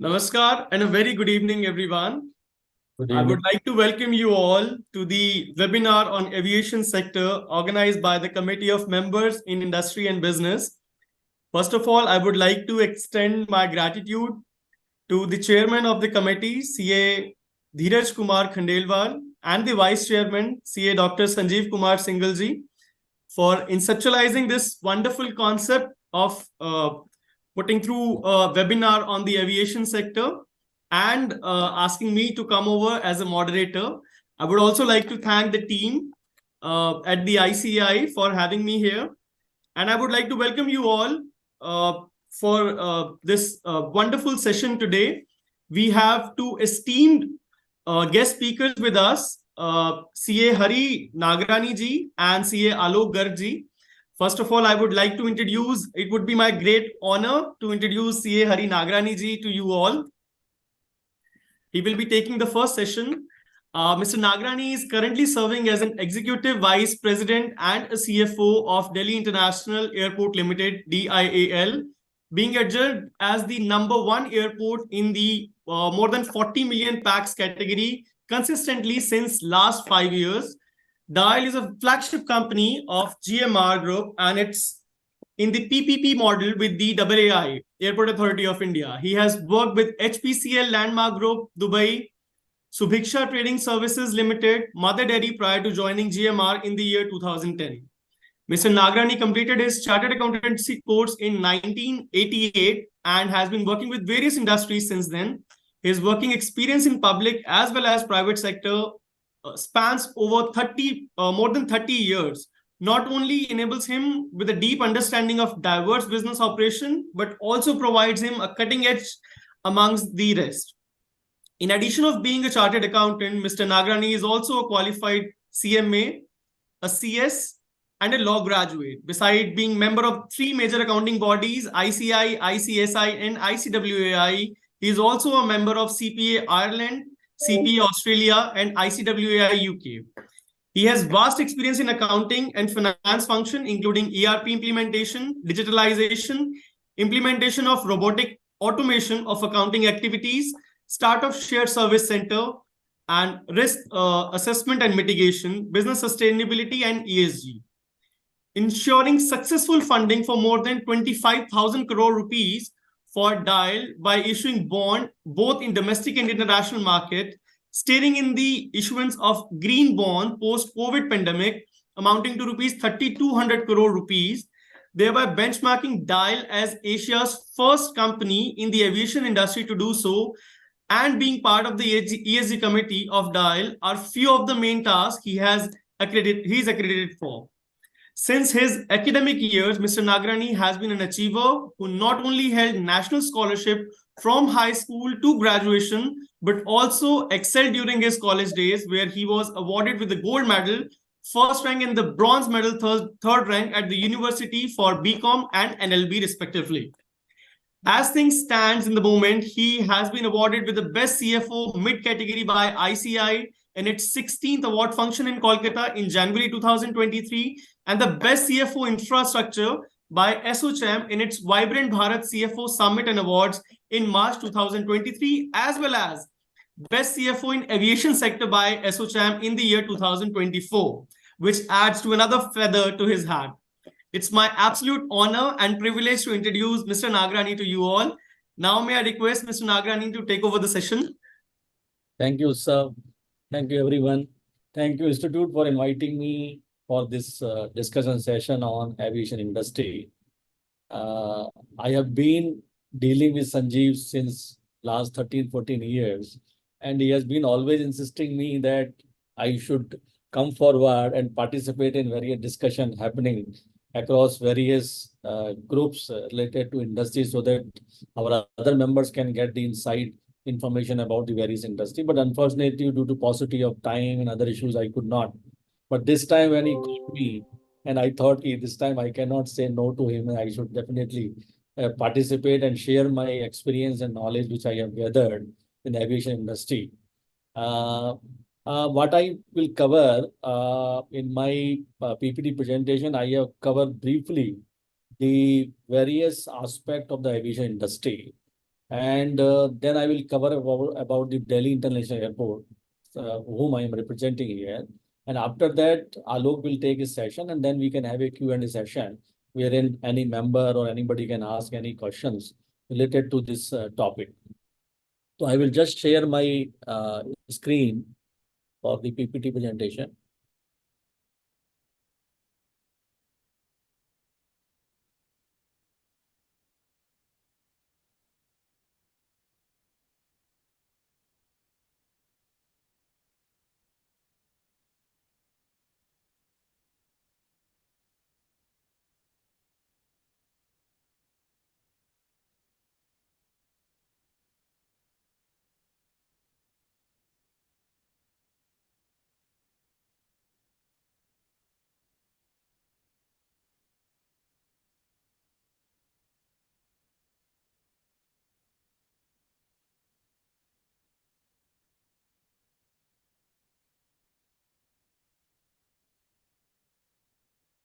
Namaskar and a very good evening, everyone. Good I would evening. like to welcome you all to the webinar on aviation sector organized by the Committee of Members in Industry and Business. First of all, I would like to extend my gratitude to the chairman of the committee, CA Dheeraj Kumar Khandelwal, and the vice chairman, CA Dr. Sanjeev Kumar Singalji, for conceptualizing this wonderful concept of putting through a webinar on the aviation sector and asking me to come over as a moderator. I would also like to thank the team at the ICI for having me here. And I would like to welcome you all for this wonderful session today. We have two esteemed guest speakers with us, CA Hari Nagrani ji and CA Alok Garg ji. First of all, I would like to introduce, it would be my great honor to introduce CA Hari Nagrani ji to you all. He will be taking the first session. Mr. Nagrani is currently serving as an Executive Vice President and a CFO of Delhi International Airport Limited, DIAL, being adjudged as the #1 airport in the more than 40 million pax category consistently since last 5 years. DIAL is a flagship company of GMR Group, and it's in the PPP model with the AAI, Airport Authority of India. He has worked with HPCL Landmark Group, Dubai, Subhiksha Trading Services Limited, Mother Dairy prior to joining GMR in the year 2010. Mr. Nagrani completed his chartered accountancy course in 1988 and has been working with various industries since then. His working experience in public as well as private sector spans over more than 30 years. Not only enables him with a deep understanding of diverse business operation, but also provides him a cutting edge amongst the rest. In addition of being a chartered accountant, Mr. Nagrani is also a qualified CMA, a CS, and a law graduate. Besides being member of 3 major accounting bodies, ICI, ICSI, and ICWAI, he is also a member of CPA Ireland, CPA Australia, and ICWAI UK. He has vast experience in accounting and finance function, including ERP implementation, digitalization, implementation of robotic automation of accounting activities, start of shared service center, and risk assessment and mitigation, business sustainability, and ESG. Ensuring successful funding for more than 25,000 crore rupees for DIAL by issuing bond both in domestic and international market, steering in the issuance of green bond post-COVID pandemic amounting to rupees 3,200 crore rupees, thereby benchmarking DIAL as Asia's first company in the aviation industry to do so, and being part of the ESG committee of DIAL are few of the main tasks he is accredited for. Since his academic years, Mr. Nagrani has been an achiever who not only held national scholarship from high school to graduation, but also excelled during his college days, where he was awarded with the gold medal, first rank, and the bronze medal, third rank at the university for BCom and NLB respectively. As things stands in the moment, he has been awarded with the best CFO mid-category by ICI in its 16th award function in Kolkata in January 2023, and the best CFO infrastructure by ASSOCHAM in its Vibrant Bharat CFO Summit and Awards in March 2023, as well as best CFO in aviation sector by ASSOCHAM in the year 2024, which adds to another feather to his hat. It's my absolute honor and privilege to introduce Mr. Nagrani to you all. Now, may I request Mr. Nagrani to take over the session? Thank you, sir. Thank you, everyone. Thank you, Institute, for inviting me for this discussion session on aviation industry. I have been dealing with Sanjeev since last 13, 14 years, and he has been always insisting me that I should come forward and participate in various discussion happening across various groups related to industry so that our other members can get the inside information about the various industry. But unfortunately, due to paucity of time and other issues, I could not. But this time when he called me, and I thought this time I cannot say no to him, and I should definitely participate and share my experience and knowledge which I have gathered in the aviation industry. What I will cover in my PPT presentation, I have covered briefly the various aspects of the aviation industry. And then I will cover about the Delhi International Airport, whom I am representing here. And after that, Alok will take his session, and then we can have a Q&A session wherein any member or anybody can ask any questions related to this topic. So I will just share my screen for the PPT presentation.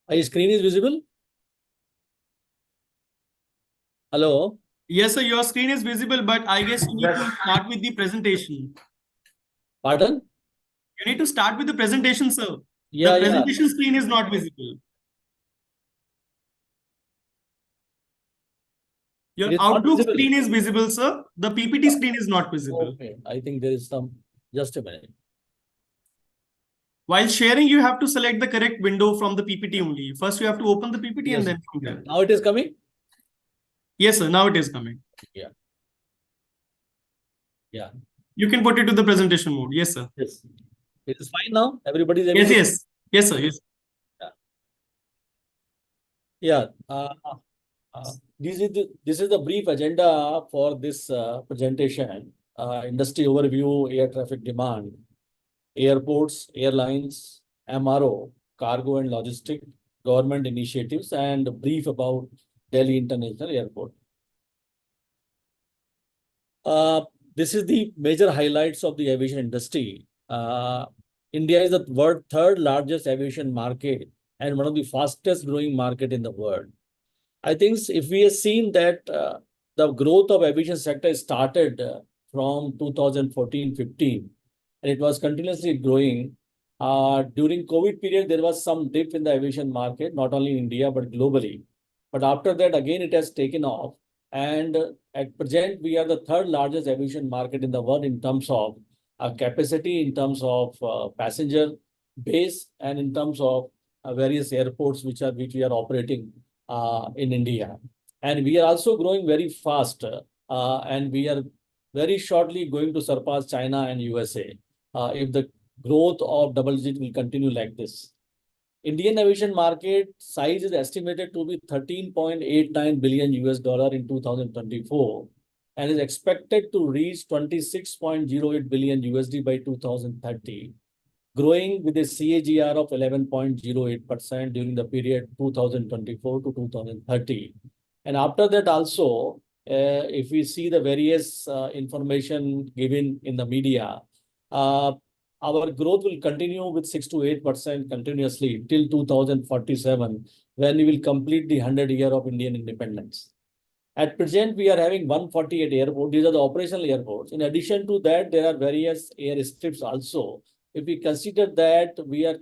My screen is visible? Hello? Yes, sir, your screen is visible, but I guess you need to start with the presentation. Pardon? You need to start with the presentation, sir. Yeah, The yeah. presentation screen is not visible. Your It is not Outlook visible. screen is visible, sir. The PPT screen is not visible. Okay, I think there is some, just a minute. While sharing, you have to select the correct window from the PPT only. First, you have to open the PPT Yes. and then from there. Now it is coming? Yes, sir. Now it is coming. Yeah. Yeah. You can put it to the presentation mode. Yes, sir. Yes. It is fine now? Everybody is able Yes, to? yes. Yes, sir. Yes. Yeah. This is the brief agenda for this presentation. Industry overview, air traffic demand, airports, airlines, MRO, cargo and logistic, government initiatives, and a brief about Delhi International Airport. This is the major highlights of the aviation industry. India is the world third largest aviation market and one of the fastest growing market in the world. I think if we have seen that the growth of aviation sector started from 2014-15, and it was continuously growing. During COVID period, there was some dip in the aviation market, not only in India, but globally. But after that, again, it has taken off. And at present, we are the third largest aviation market in the world in terms of capacity, in terms of passenger base, and in terms of various airports which we are operating in India. And we are also growing very fast, and we are very shortly going to surpass China and USA if the growth of double digit will continue like this. Indian aviation market size is estimated to be 13.89 billion US dollar in 2024 and is expected to reach 26.08 billion USD by 2030, growing with a CAGR of 11.08% during the period 2024 to 2030. And after that also, if we see the various information given in the media, our growth will continue with 6 to 8% continuously till 2047, when we will complete the 100-year of Indian independence. At present, we are having 148 airports. These are the operational airports. In addition to that, there are various airstrips also. If we consider that, we are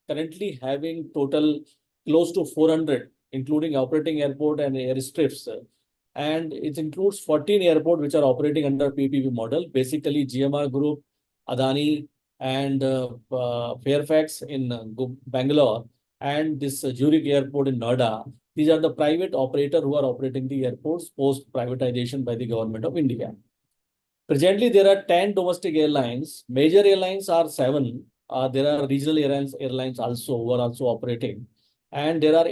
currently having total close to 400, including operating airport and airstrips. And it includes 14 airports which are operating under PPP model, basically GMR Group, Adani, and Fairfax in Bangalore, and this Zurich Airport in Noida. These are the private operators who are operating the airports post privatization by the government of India. Presently, there are 10 domestic airlines. Major airlines are 7. There are regional airlines also who are also operating. And there are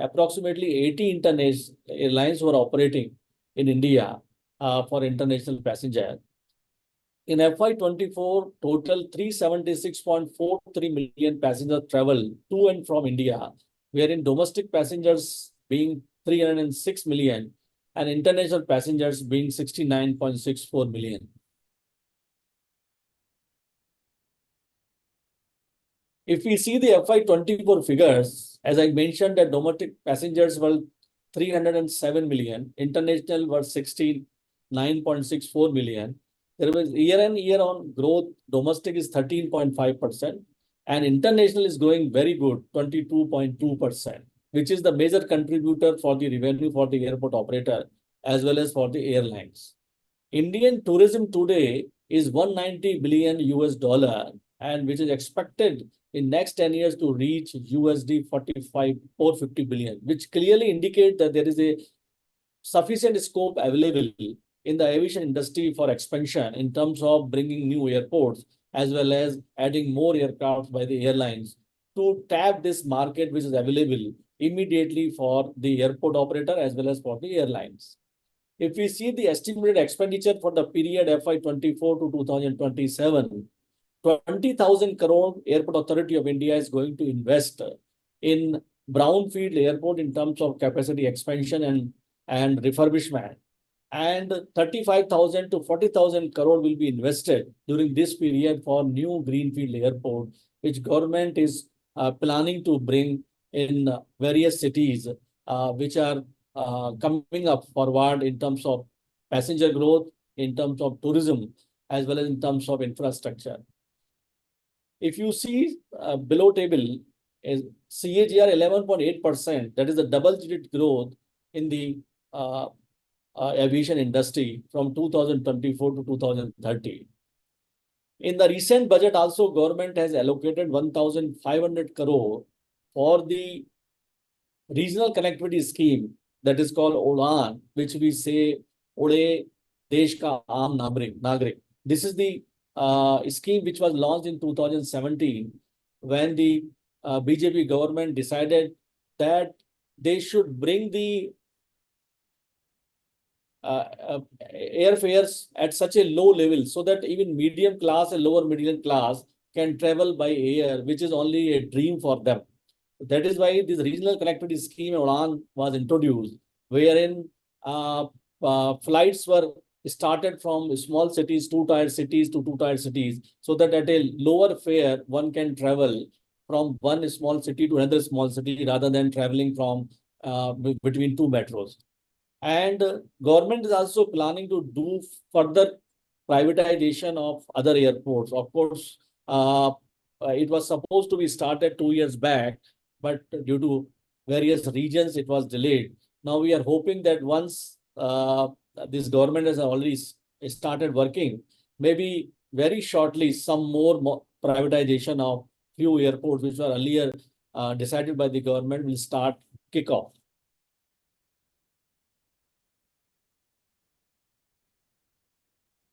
approximately 80 international airlines who are operating in India for international passenger. In FY24, total 376.43 million passengers travel to and from India, wherein domestic passengers being 306 million and international passengers being 69.64 million. If we see the FY24 figures, as I mentioned, that domestic passengers were 307 million, international were 16 9.64 million. There was year on growth, domestic is 13.5%, and international is growing very good, 22.2%, which is the major contributor for the revenue for the airport operator as well as for the airlines. Indian tourism today is 190 billion US dollar, and which is expected in next 10 years to reach USD 450 billion, which clearly indicate that there is a sufficient scope available in the aviation industry for expansion in terms of bringing new airports as well as adding more aircraft by the airlines to tap this market which is available immediately for the airport operator as well as for the airlines. If we see the estimated expenditure for the period FY24 to 2027, 20,000 crore Airport Authority of India is going to invest in brownfield airport in terms of capacity expansion and refurbishment. And 35,000 to 40,000 crore will be invested during this period for new greenfield airport, which government is planning to bring in various cities, which are coming up forward in terms of passenger growth, in terms of tourism, as well as in terms of infrastructure. If you see below table is CAGR 11.8%, that is the double-digit growth in the aviation industry from 2024 to 2030. In the recent budget also, government has allocated 1,500 crore for the regional connectivity scheme that is called UDAN, which we say Ude Desh Ka Aam Nagrik. This is the scheme which was launched in 2017 when the BJP government decided that they should bring the airfares at such a low level so that even medium class and lower middle class can travel by air, which is only a dream for them. That is why this regional connectivity scheme UDAN was introduced, wherein flights were started from small cities, two-tier cities to two-tier cities, so that at a lower fare, one can travel from one small city to another small city rather than traveling from between two metros. And government is also planning to do further privatization of other airports. Of course, it was supposed to be started 2 years back, but due to various regions, it was delayed. Now we are hoping that once this government has already started working, maybe very shortly some more privatization of few airports which were earlier decided by the government will start kick off.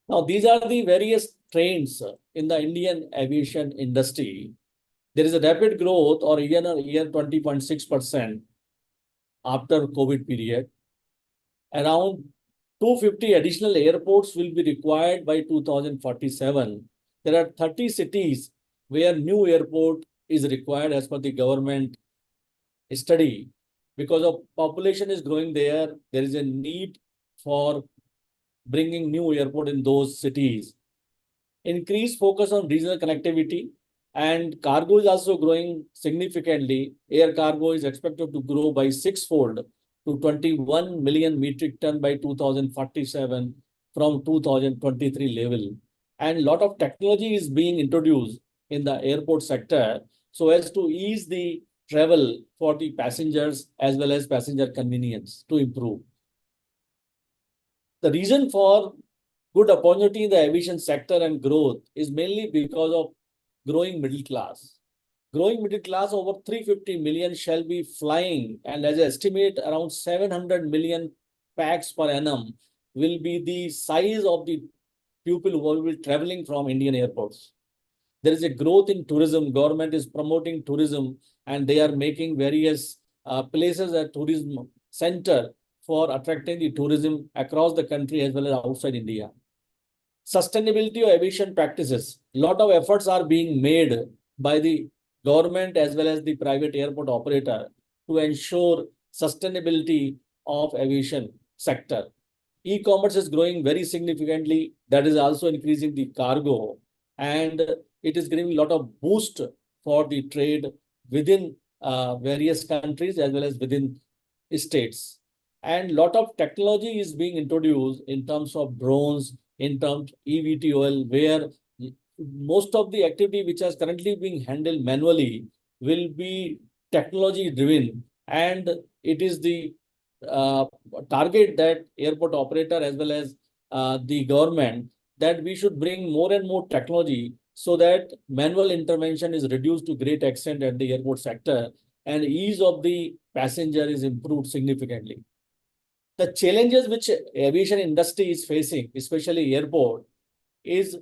Now, these are the various trends in the Indian aviation industry. There is a rapid growth or year-on-year 20.6% after COVID period. Around 250 additional airports will be required by 2047. There are 30 cities where new airport is required as per the government study. Because of population is growing there is a need for bringing new airport in those cities. Increased focus on regional connectivity, and cargo is also growing significantly. Air cargo is expected to grow by sixfold to 21 million metric ton by 2047 from 2023 level. And a lot of technology is being introduced in the airport sector so as to ease the travel for the passengers as well as passenger convenience to improve. The reason for good opportunity in the aviation sector and growth is mainly because of growing middle class. Growing middle class, over 350 million shall be flying, and as I estimate, around 700 million pax per annum will be the size of the people who will be traveling from Indian airports. There is a growth in tourism. Government is promoting tourism, and they are making various places at tourism center for attracting the tourism across the country as well as outside India. Sustainability of aviation practices. A lot of efforts are being made by the government as well as the private airport operator to ensure sustainability of aviation sector. E-commerce is growing very significantly. That is also increasing the cargo, and it is giving a lot of boost for the trade within various countries as well as within states. And lot of technology is being introduced in terms of drones, in terms of eVTOL, where most of the activity which is currently being handled manually will be technology driven, and it is the uh, target that airport operator as well as the government, that we should bring more and more technology so that manual intervention is reduced to great extent at the airport sector and ease of the passenger is improved significantly. The challenges which aviation industry is facing, especially airport, is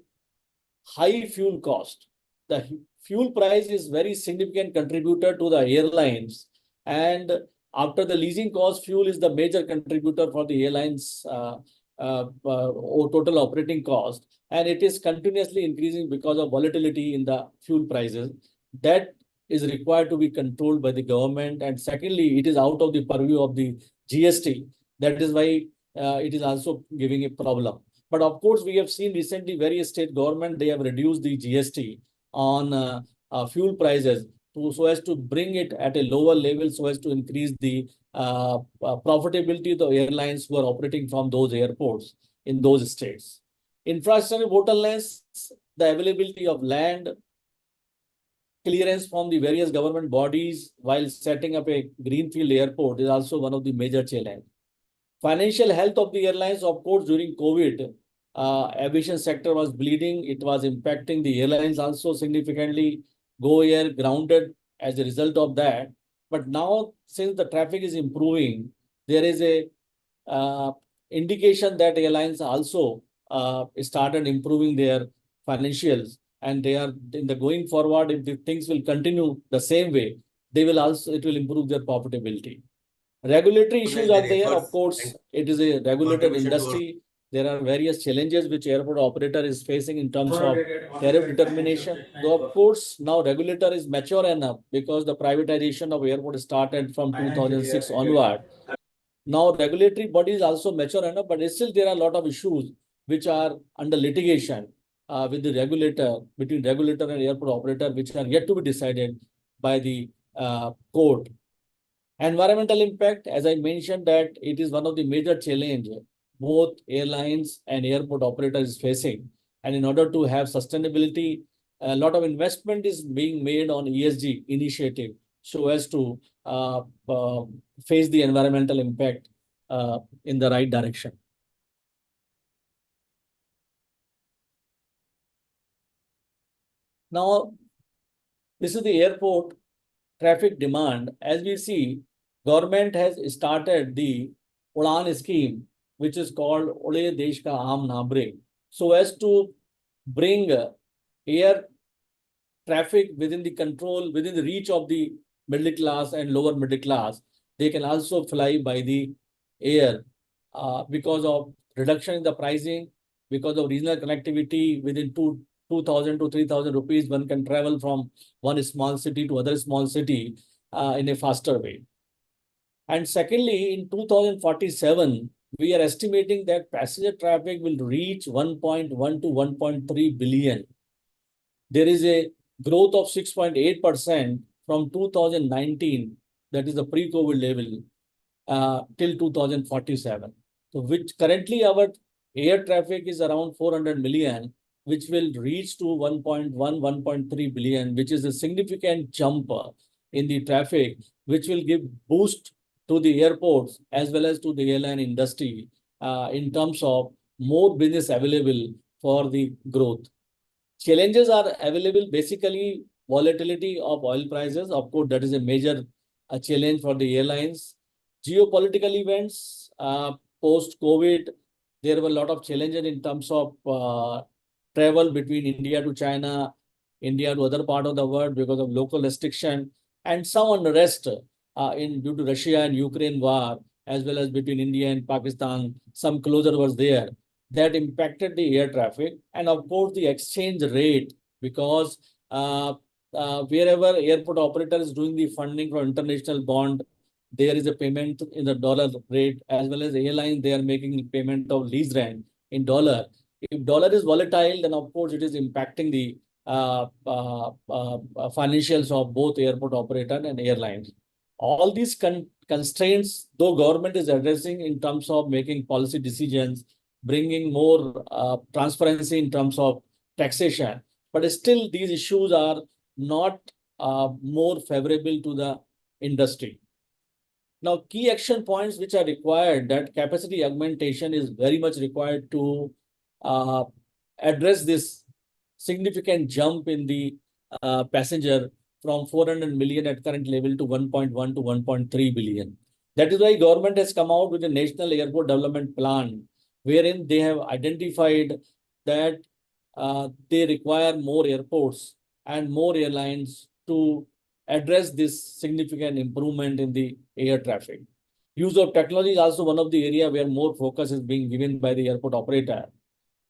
high fuel cost. The fuel price is very significant contributor to the airlines, and after the leasing cost, fuel is the major contributor for the airlines total operating cost, and it is continuously increasing because of volatility in the fuel prices. That is required to be controlled by the government, and secondly, it is out of the purview of the GST. That is why it is also giving a problem. But of course, we have seen recently various state government, they have reduced the GST on fuel prices so as to bring it at a lower level, so as to increase the profitability of the airlines who are operating from those airports in those states. Infrastructure bottlenecks, the availability of land, clearance from the various government bodies while setting up a greenfield airport is also one of the major challenges. Financial health of the airlines, of course, during COVID, aviation sector was bleeding. It was impacting the airlines also significantly. Go Air grounded as a result of that. But now, since the traffic is improving, there is a indication that airlines also started improving their financials, and they are in the going forward. If the things will continue the same way, they will also, it will improve their profitability. Regulatory issues are there. Of course, it is a regulated industry. There are various challenges which airport operator is facing in terms of tariff determination. Though, of course, now regulator is mature enough because the privatization of airport started from 2006 onward. Now, regulatory body is also mature enough, but still there are a lot of issues which are under litigation with the regulator, between regulator and airport operator, which are yet to be decided by the court. Environmental impact, as I mentioned, that it is one of the major challenge both airlines and airport operators is facing. And in order to have sustainability, a lot of investment is being made on ESG initiative so as to face the environmental impact in the right direction. Now, this is the airport traffic demand. As we see, government has started the Udan scheme, which is called Ude Desh Ka Aam Nagrik, so as to bring air traffic within the control, within the reach of the middle class and lower middle class. They can also fly by the air because of reduction in the pricing, because of regional connectivity within 2,000 to 3,000 rupees, one can travel from one small city to other small city in a faster way. And secondly, in 2047, we are estimating that passenger traffic will reach 1.1 to 1.3 billion. There is a growth of 6.8% from 2019, that is the pre-COVID level, till 2047. So which currently our air traffic is around 400 million, which will reach to 1.1, 1.3 billion, which is a significant jump in the traffic, which will give boost to the airports as well as to the airline industry in terms of more business available for the growth. Challenges are available, basically volatility of oil prices. Of course, that is a major challenge for the airlines. Geopolitical events, post-COVID, there were a lot of challenges in terms of travel between India to China, India to other part of the world because of local restriction, and some unrest due to Russia and Ukraine war, as well as between India and Pakistan. Some closure was there that impacted the air traffic, and of course the exchange rate, because wherever airport operator is doing the funding for international bond, there is a payment in the dollar rate, as well as airline, they are making payment of lease rent in dollar. If dollar is volatile, then of course it is impacting the financials of both airport operator and airlines. All these constraints, though government is addressing in terms of making policy decisions, bringing more transparency in terms of taxation, but still these issues are not more favorable to the industry. Now, key action points which are required, that capacity augmentation is very much required to uh, address this significant jump in the passenger from 400 million at current level to 1.1 to 1.3 billion. That is why government has come out with a national airport development plan, wherein they have identified that they require more airports and more airlines to address this significant improvement in the air traffic. Use of technology is also one of the area where more focus is being given by the airport operator.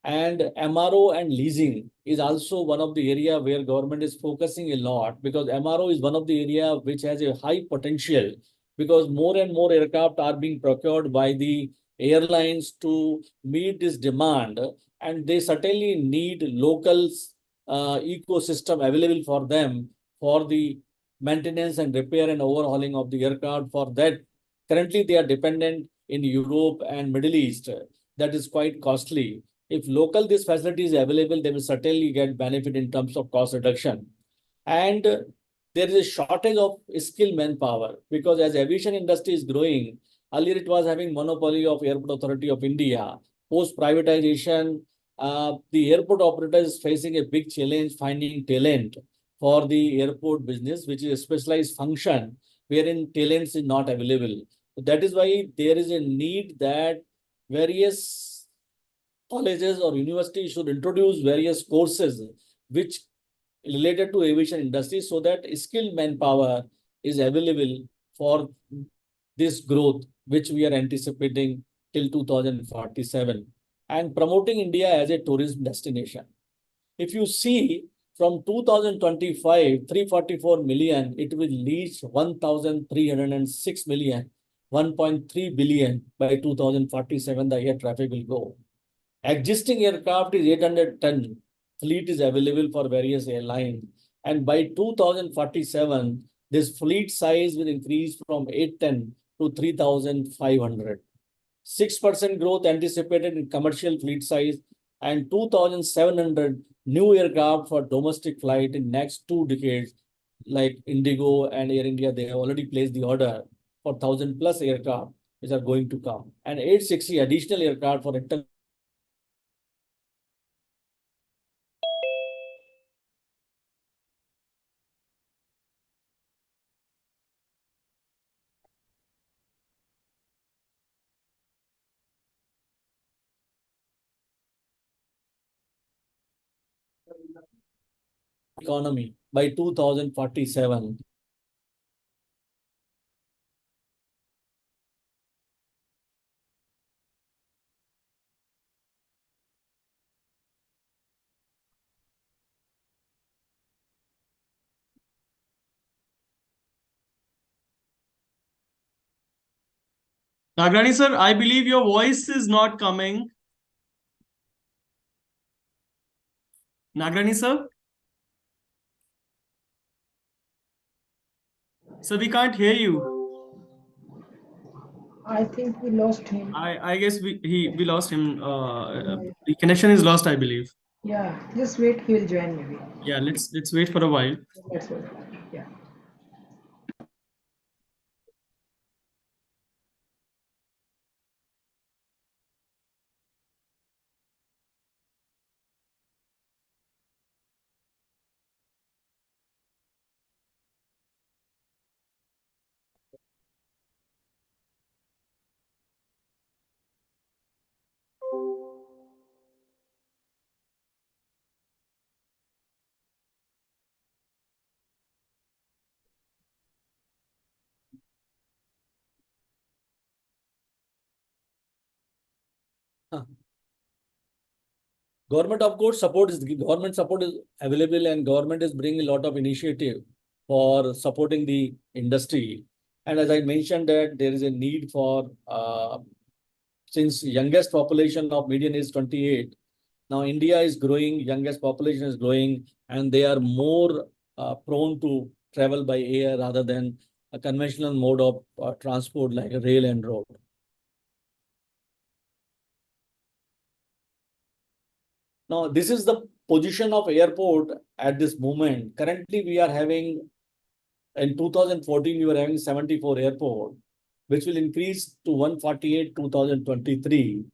And MRO and leasing is also one of the area where government is focusing a lot, because MRO is one of the area which has a high potential, because more and more aircraft are being procured by the airlines to meet this demand, and they certainly need locals ecosystem available for them for the maintenance and repair and overhauling of the aircraft. For that, currently they are dependent in Europe and Middle East. That is quite costly. If local this facility is available, they will certainly get benefit in terms of cost reduction. And there is a shortage of skilled manpower, because as aviation industry is growing, earlier it was having monopoly of Airport Authority of India. Post privatization, the airport operator is facing a big challenge finding talent for the airport business, which is a specialized function wherein talents is not available. That is why there is a need that various colleges or universities should introduce various courses which related to aviation industry, so that skilled manpower is available for this growth, which we are anticipating till 2047, and promoting India as a tourism destination. If you see from 2025, 344 million, it will reach 1,306 million, 1.3 billion by 2047, the air traffic will go. Existing aircraft is 800 ton. Fleet is available for various airlines. And by 2047, this fleet size will increase from 810 to 3,500. 6% growth anticipated in commercial fleet size, and 2,700 new aircraft for domestic flight in next 2 decades. Like Indigo and Air India, they have already placed the order for 1,000 plus aircraft which are going to come, and 860 additional aircraft for inter economy by 2047. Nagrani sir, I believe your voice is not coming. Nagrani sir? Sir, we can't hear you. I think we lost him. I guess we lost him. The connection is lost, I believe. Yeah, just wait. He will join maybe. Yeah, let's wait for a while. Let's wait. Yeah. Government, of course, government support is available, and government is bringing a lot of initiative for supporting the industry. And as I mentioned, that there is a need for since youngest population of median is 28. Now India is growing, youngest population is growing, and they are more prone to travel by air rather than a conventional mode of transport like rail and road. Now, this is the position of airport at this moment. Currently, we are having, in 2014, we were having 74 airport, which will increase to 148 2023.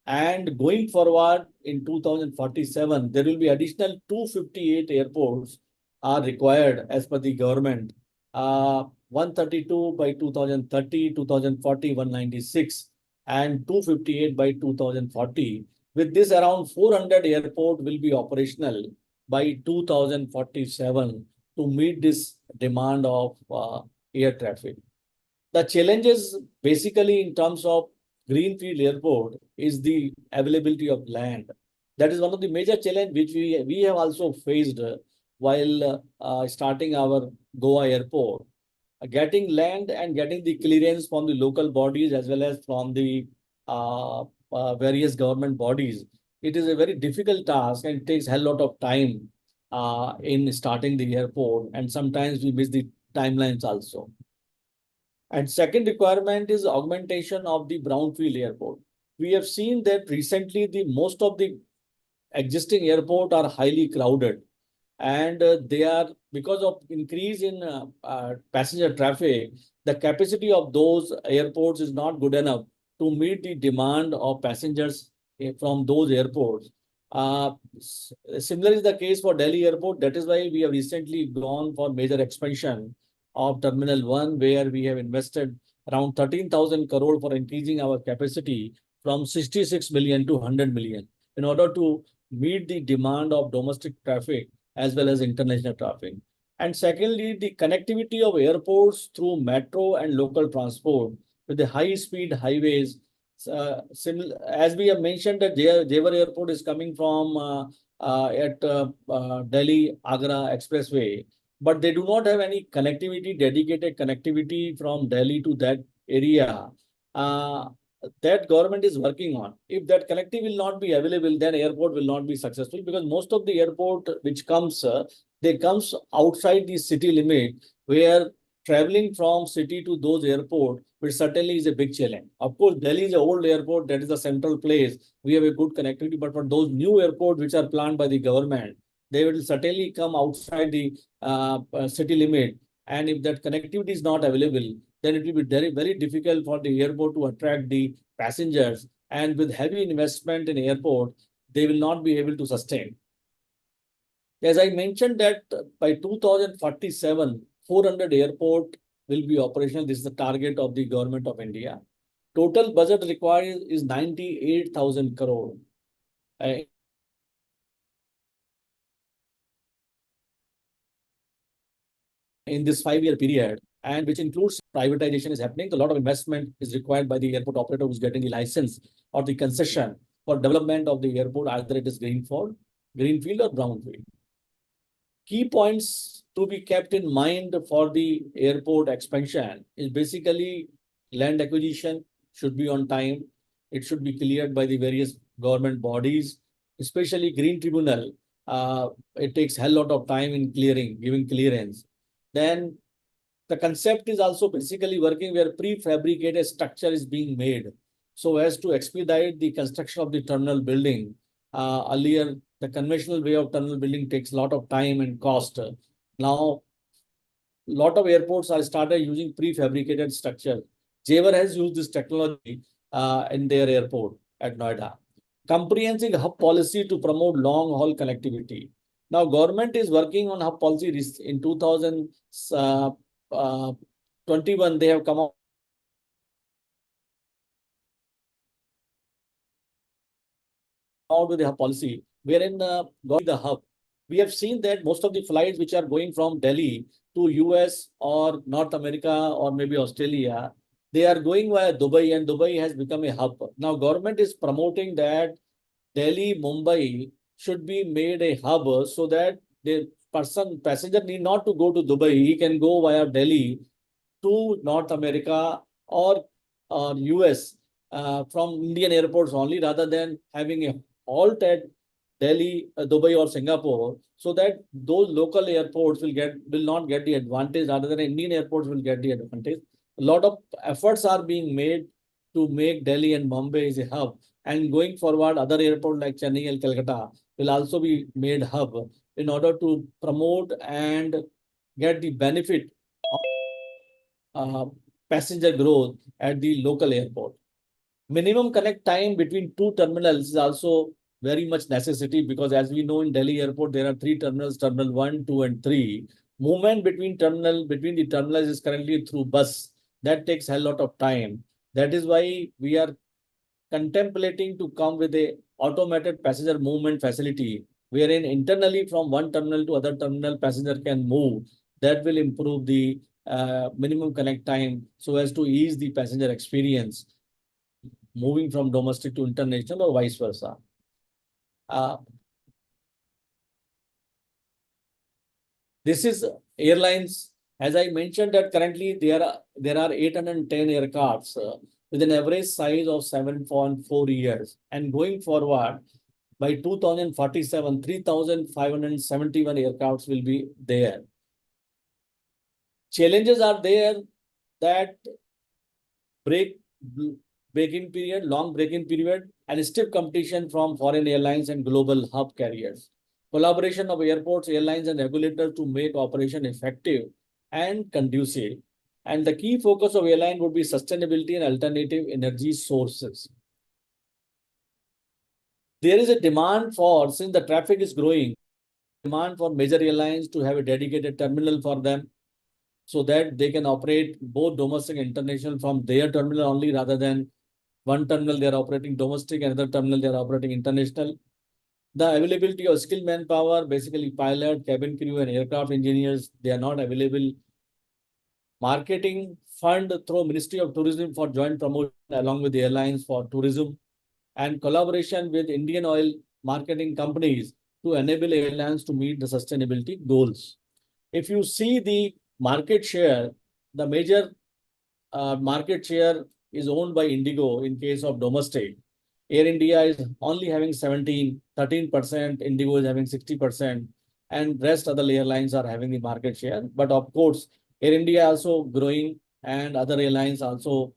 And going forward in 2047, there will be additional 258 airports are required as per the government. 132 by 2030, 2040, 196, and 258 by 2040. With this, around 400 airport will be operational by 2047 to meet this demand of air traffic. The challenges basically in terms of greenfield airport is the availability of land. That is one of the major challenge which we have also faced while starting our Goa airport. Getting land and getting the clearance from the local bodies as well as from the various government bodies. It is a very difficult task and takes a hell lot of time in starting the airport, and sometimes we miss the timelines also. And second requirement is augmentation of the brownfield airport. We have seen that recently most of the existing airport are highly crowded, and they are, because of increase in passenger traffic, the capacity of those airports is not good enough to meet the demand of passengers from those airports. Similar is the case for Delhi airport. That is why we have recently gone for major expansion of Terminal 1, where we have invested around 13,000 crore for increasing our capacity from 66 million to 100 million in order to meet the demand of domestic traffic as well as international traffic. And secondly, the connectivity of airports through metro and local transport with the high-speed highways. As we have mentioned, that Jewar Airport is coming from at Delhi Agra Expressway, but they do not have any connectivity, dedicated connectivity from Delhi to that area. That government is working on. If that connectivity will not be available, then airport will not be successful, because most of the airport which comes, they comes outside the city limit, where traveling from city to those airport, which certainly is a big challenge. Of course, Delhi is an old airport, that is a central place. We have a good connectivity, but for those new airports which are planned by the government, they will certainly come outside the city limit. And if that connectivity is not available, then it will be very, very difficult for the airport to attract the passengers. And with heavy investment in airport, they will not be able to sustain. As I mentioned that by 2047, 400 airport will be operational. This is the target of the government of India. Total budget required is 98,000 crore. In this 5-year period, and which includes privatization is happening. A lot of investment is required by the airport operator who's getting the license or the concession for development of the airport, either it is greenfield or brownfield. Key points to be kept in mind for the airport expansion is basically land acquisition should be on time. It should be cleared by the various government bodies, especially Green Tribunal. It takes a hell lot of time in giving clearance. Then the concept is also basically working where prefabricated structure is being made so as to expedite the construction of the terminal building. Earlier, the conventional way of terminal building takes a lot of time and cost. Now, a lot of airports are started using prefabricated structure. Jewar has used this technology in their airport at Noida. Comprehensive hub policy to promote long-haul connectivity. Now, government is working on hub policy in 2021. They have come out with a hub policy wherein going the hub. We have seen that most of the flights which are going from Delhi to US or North America or maybe Australia, they are going via Dubai, and Dubai has become a hub. Now, government is promoting that Delhi, Mumbai should be made a hub so that the passenger need not to go to Dubai. He can go via Delhi to North America or US from Indian airports only, rather than having a halt at Delhi, Dubai or Singapore, so that those local airports will not get the advantage, rather than Indian airports will get the advantage. A lot of efforts are being made to make Delhi and Mumbai as a hub. And going forward, other airports like Chennai and Calcutta will also be made hub in order to promote and get the benefit of passenger growth at the local airport. Minimum connect time between two terminals is also very much necessity, because as we know in Delhi airport, there are three terminals, terminal 1, 2, and 3. Movement between the terminals is currently through bus. That takes a lot of time. That is why we are contemplating to come with a automated passenger movement facility, wherein internally from one terminal to other terminal passenger can move. That will improve the minimum connect time so as to ease the passenger experience moving from domestic to international or vice versa. This is airlines. As I mentioned that currently there are 810 aircrafts with an average size of 7.4 years. And going forward, by 2047, 3,571 aircrafts will be there. Challenges are there that long break-in period, and stiff competition from foreign airlines and global hub carriers. Collaboration of airports, airlines, and regulators to make operation effective and conducive. And the key focus of airline would be sustainability and alternative energy sources. There is a demand for, since the traffic is growing, demand for major airlines to have a dedicated terminal for them, so that they can operate both domestic and international from their terminal only, rather than one terminal they are operating domestic, another terminal they are operating international. The availability of skilled manpower, basically pilot, cabin crew, and aircraft engineers, they are not available. Marketing fund through Ministry of Tourism for joint promotion along with the airlines for tourism, and collaboration with Indian oil marketing companies to enable airlines to meet the sustainability goals. If you see the market share, the major market share is owned by Indigo in case of domestic. Air India is only having 13%, Indigo is having 60%, and rest other airlines are having the market share. But of course, Air India also growing, and other airlines also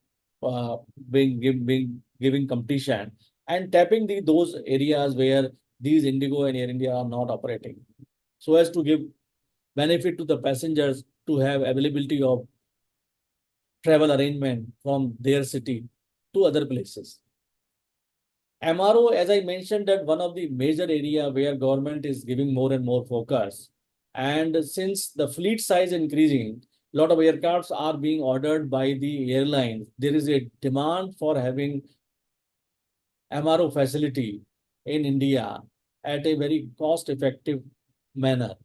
giving competition and tapping those areas where these Indigo and Air India are not operating, so as to give benefit to the passengers to have availability of travel arrangement from their city to other places. MRO, as I mentioned, that one of the major area where government is giving more and more focus. And since the fleet size increasing, a lot of aircrafts are being ordered by the airlines. There is a demand for having MRO facility in India at a very cost-effective manner.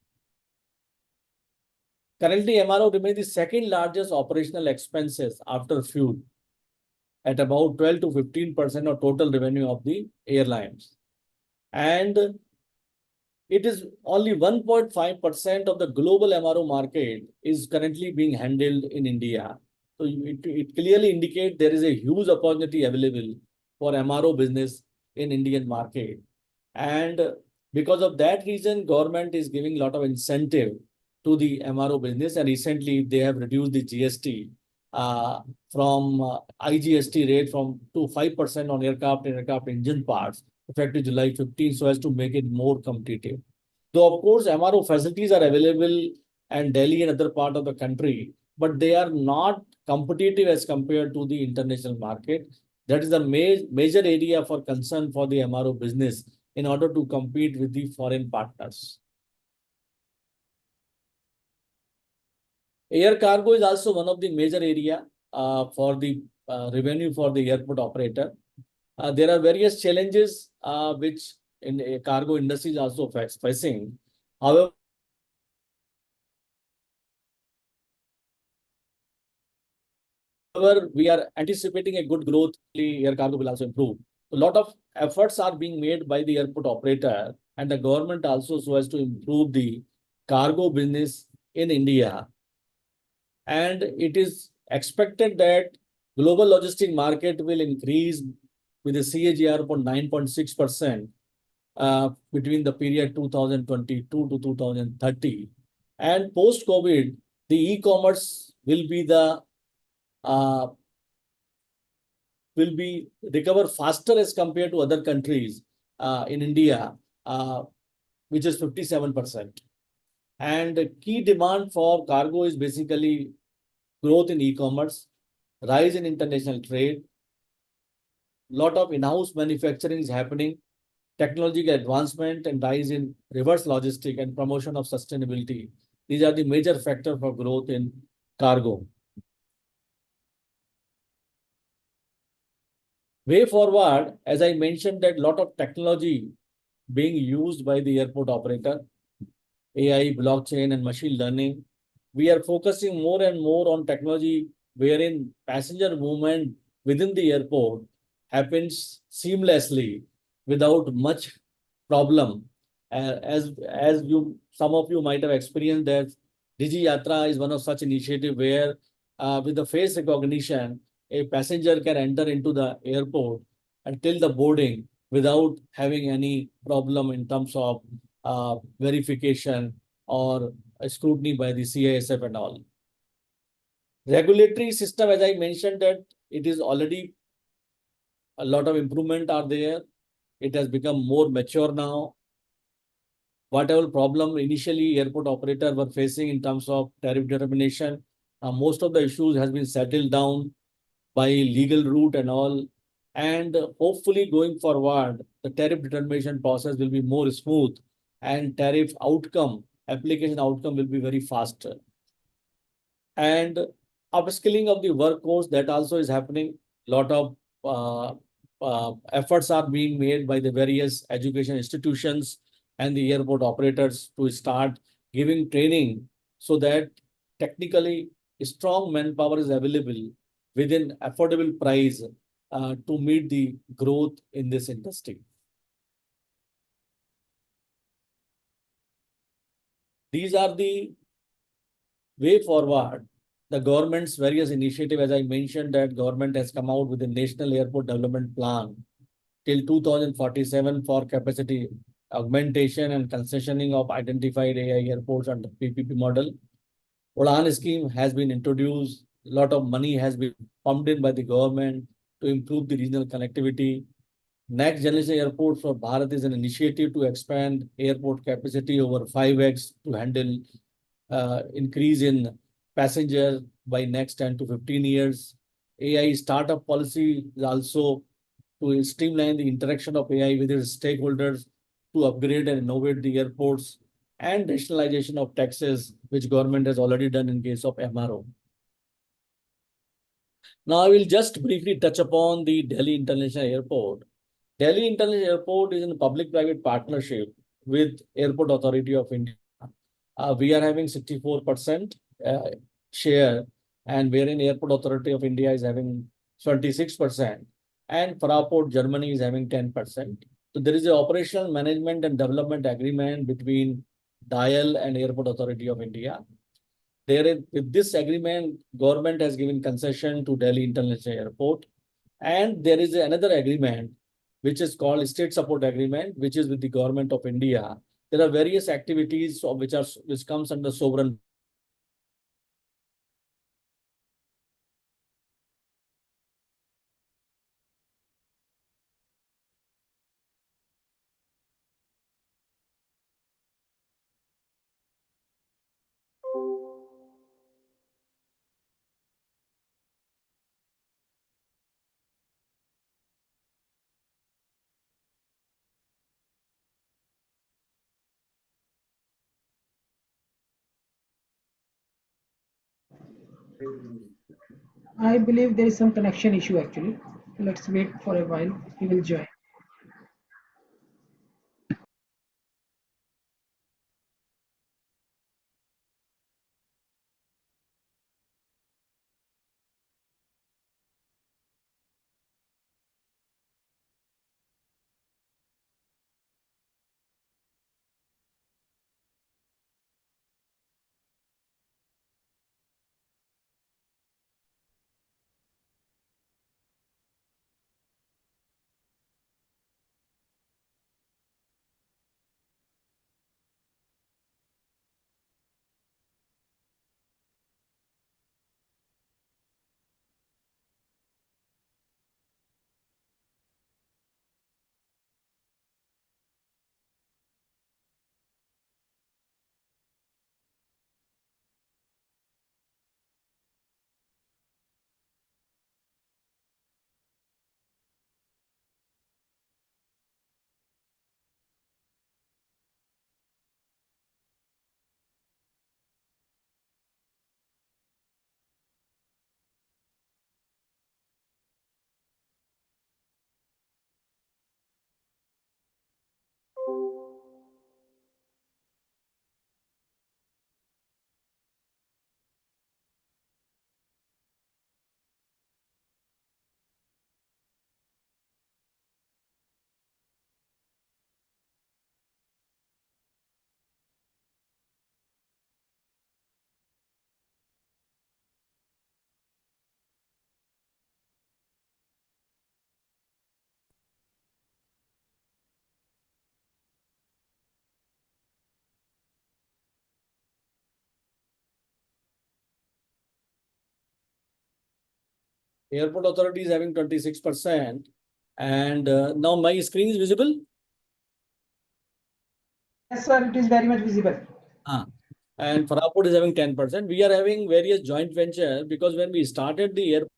Currently, MRO remains the second largest operational expenses after fuel, at about 12 to 15% of total revenue of the airlines. And it is only 1.5% of the global MRO market is currently being handled in India. So it clearly indicates there is a huge opportunity available for MRO business in Indian market. And because of that reason, government is giving a lot of incentive to the MRO business. And recently they have reduced the GST from IGST rate to 5% on aircraft and aircraft engine parts, effective July 15, so as to make it more competitive. Though, of course, MRO facilities are available in Delhi and other part of the country, but they are not competitive as compared to the international market. That is the major area for concern for the MRO business in order to compete with the foreign partners. Air cargo is also one of the major area for the revenue for the airport operator. There are various challenges which in a cargo industry is also facing. However, we are anticipating a good growth. The air cargo will also improve. A lot of efforts are being made by the airport operator and the government also, so as to improve the cargo business in India. And it is expected that global logistic market will increase with a CAGR of 9.6%. between the period 2022 to 2030. And post-COVID, the e-commerce uh, will be recover faster as compared to other countries in India, which is 57%. And key demand for cargo is basically growth in e-commerce, rise in international trade, lot of in-house manufacturing is happening, technological advancement and rise in reverse logistic and promotion of sustainability. These are the major factors for growth in cargo. Way forward, as I mentioned, that lot of technology being used by the airport operator, AI, blockchain, and machine learning. We are focusing more and more on technology wherein passenger movement within the airport happens seamlessly without much problem. As some of you might have experienced that Digi Yatra is one of such initiative where with the face recognition, a passenger can enter into the airport until the boarding without having any problem in terms of verification or scrutiny by the CISF and all. Regulatory system, as I mentioned, that it is already a lot of improvement are there. It has become more mature now. Whatever problem initially airport operator were facing in terms of tariff determination, most of the issues has been settled down by legal route and all. And hopefully going forward, the tariff determination process will be more smooth and tariff outcome, application outcome will be very faster. And upskilling of the workforce, that also is happening. Lot of efforts are being made by the various education institutions and the airport operators to start giving training so that technically strong manpower is available within affordable price to meet the growth in this industry. These are the way forward. The government's various initiative, as I mentioned, that government has come out with a national airport development plan till 2047 for capacity augmentation and concessioning of identified AI airports under PPP model. Udan scheme has been introduced. A lot of money has been pumped in by the government to improve the regional connectivity. Next generation airports for Bharat is an initiative to expand airport capacity over 5x to handle increase in passenger by next 10 to 15 years. AI startup policy is also to streamline the interaction of AI with its stakeholders to upgrade and innovate the airports, and rationalization of taxes, which government has already done in case of MRO. Now I will just briefly touch upon the Delhi International Airport. Delhi International Airport is in public-private partnership with Airport Authority of India. We are having 64% share, and wherein Airport Authority of India is having 26%, and Fraport Germany is having 10%. So there is an operational management and development agreement between DIAL and Airport Authority of India. With this agreement, government has given concession to Delhi International Airport, and there is another agreement which is called State Support Agreement, which is with the Government of India. There are various activities of which comes under sovereign. I believe there is some connection issue actually. Let's wait for a while. He will join. Airport Authority is having 26%. And now my screen is visible. Yes, sir, it is very much visible. And Farapur is having 10%. We are having various joint venture because when we started the airport,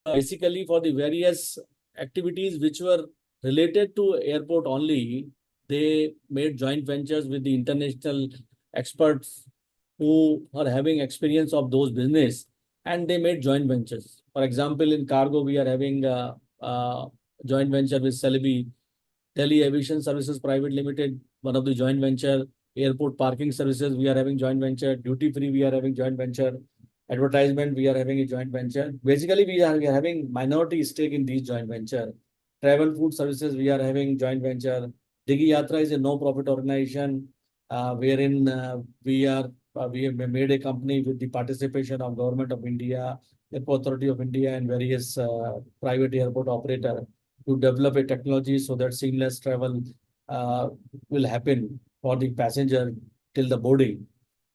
basically for the various activities which were related to airport only, they made joint ventures with the international experts who are having experience of those business, and they made joint ventures. For example, in cargo, we are having a joint venture with Celebi, Delhi Aviation Services Private Limited, one of the joint venture. Airport parking services, we are having joint venture. Duty free, we are having joint venture. Advertisement, we are having a joint venture. Basically, we are having minority stake in these joint venture. Travel food services, we are having joint venture. Digi Yatra is a no-profit organization, wherein we have made a company with the participation of Government of India, Airport Authority of India, and various private airport operator to develop a technology so that seamless travel will happen for the passenger till the boarding.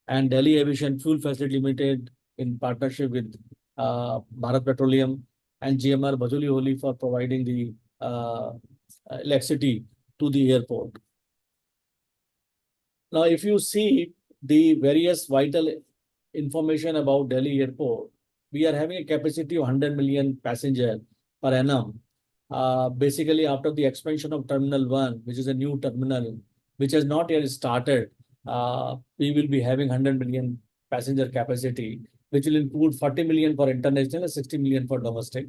And Delhi Aviation Fuel Facility Limited in partnership with Bharat Petroleum and GMR Bajoli Holi for providing the electricity to the airport. Now, if you see the various vital information about Delhi Airport, we are having a capacity of 100 million passengers per annum. Basically, after the expansion of Terminal 1, which is a new terminal, which has not yet started, we will be having 100 million passenger capacity, which will include 40 million for international and 60 million for domestic.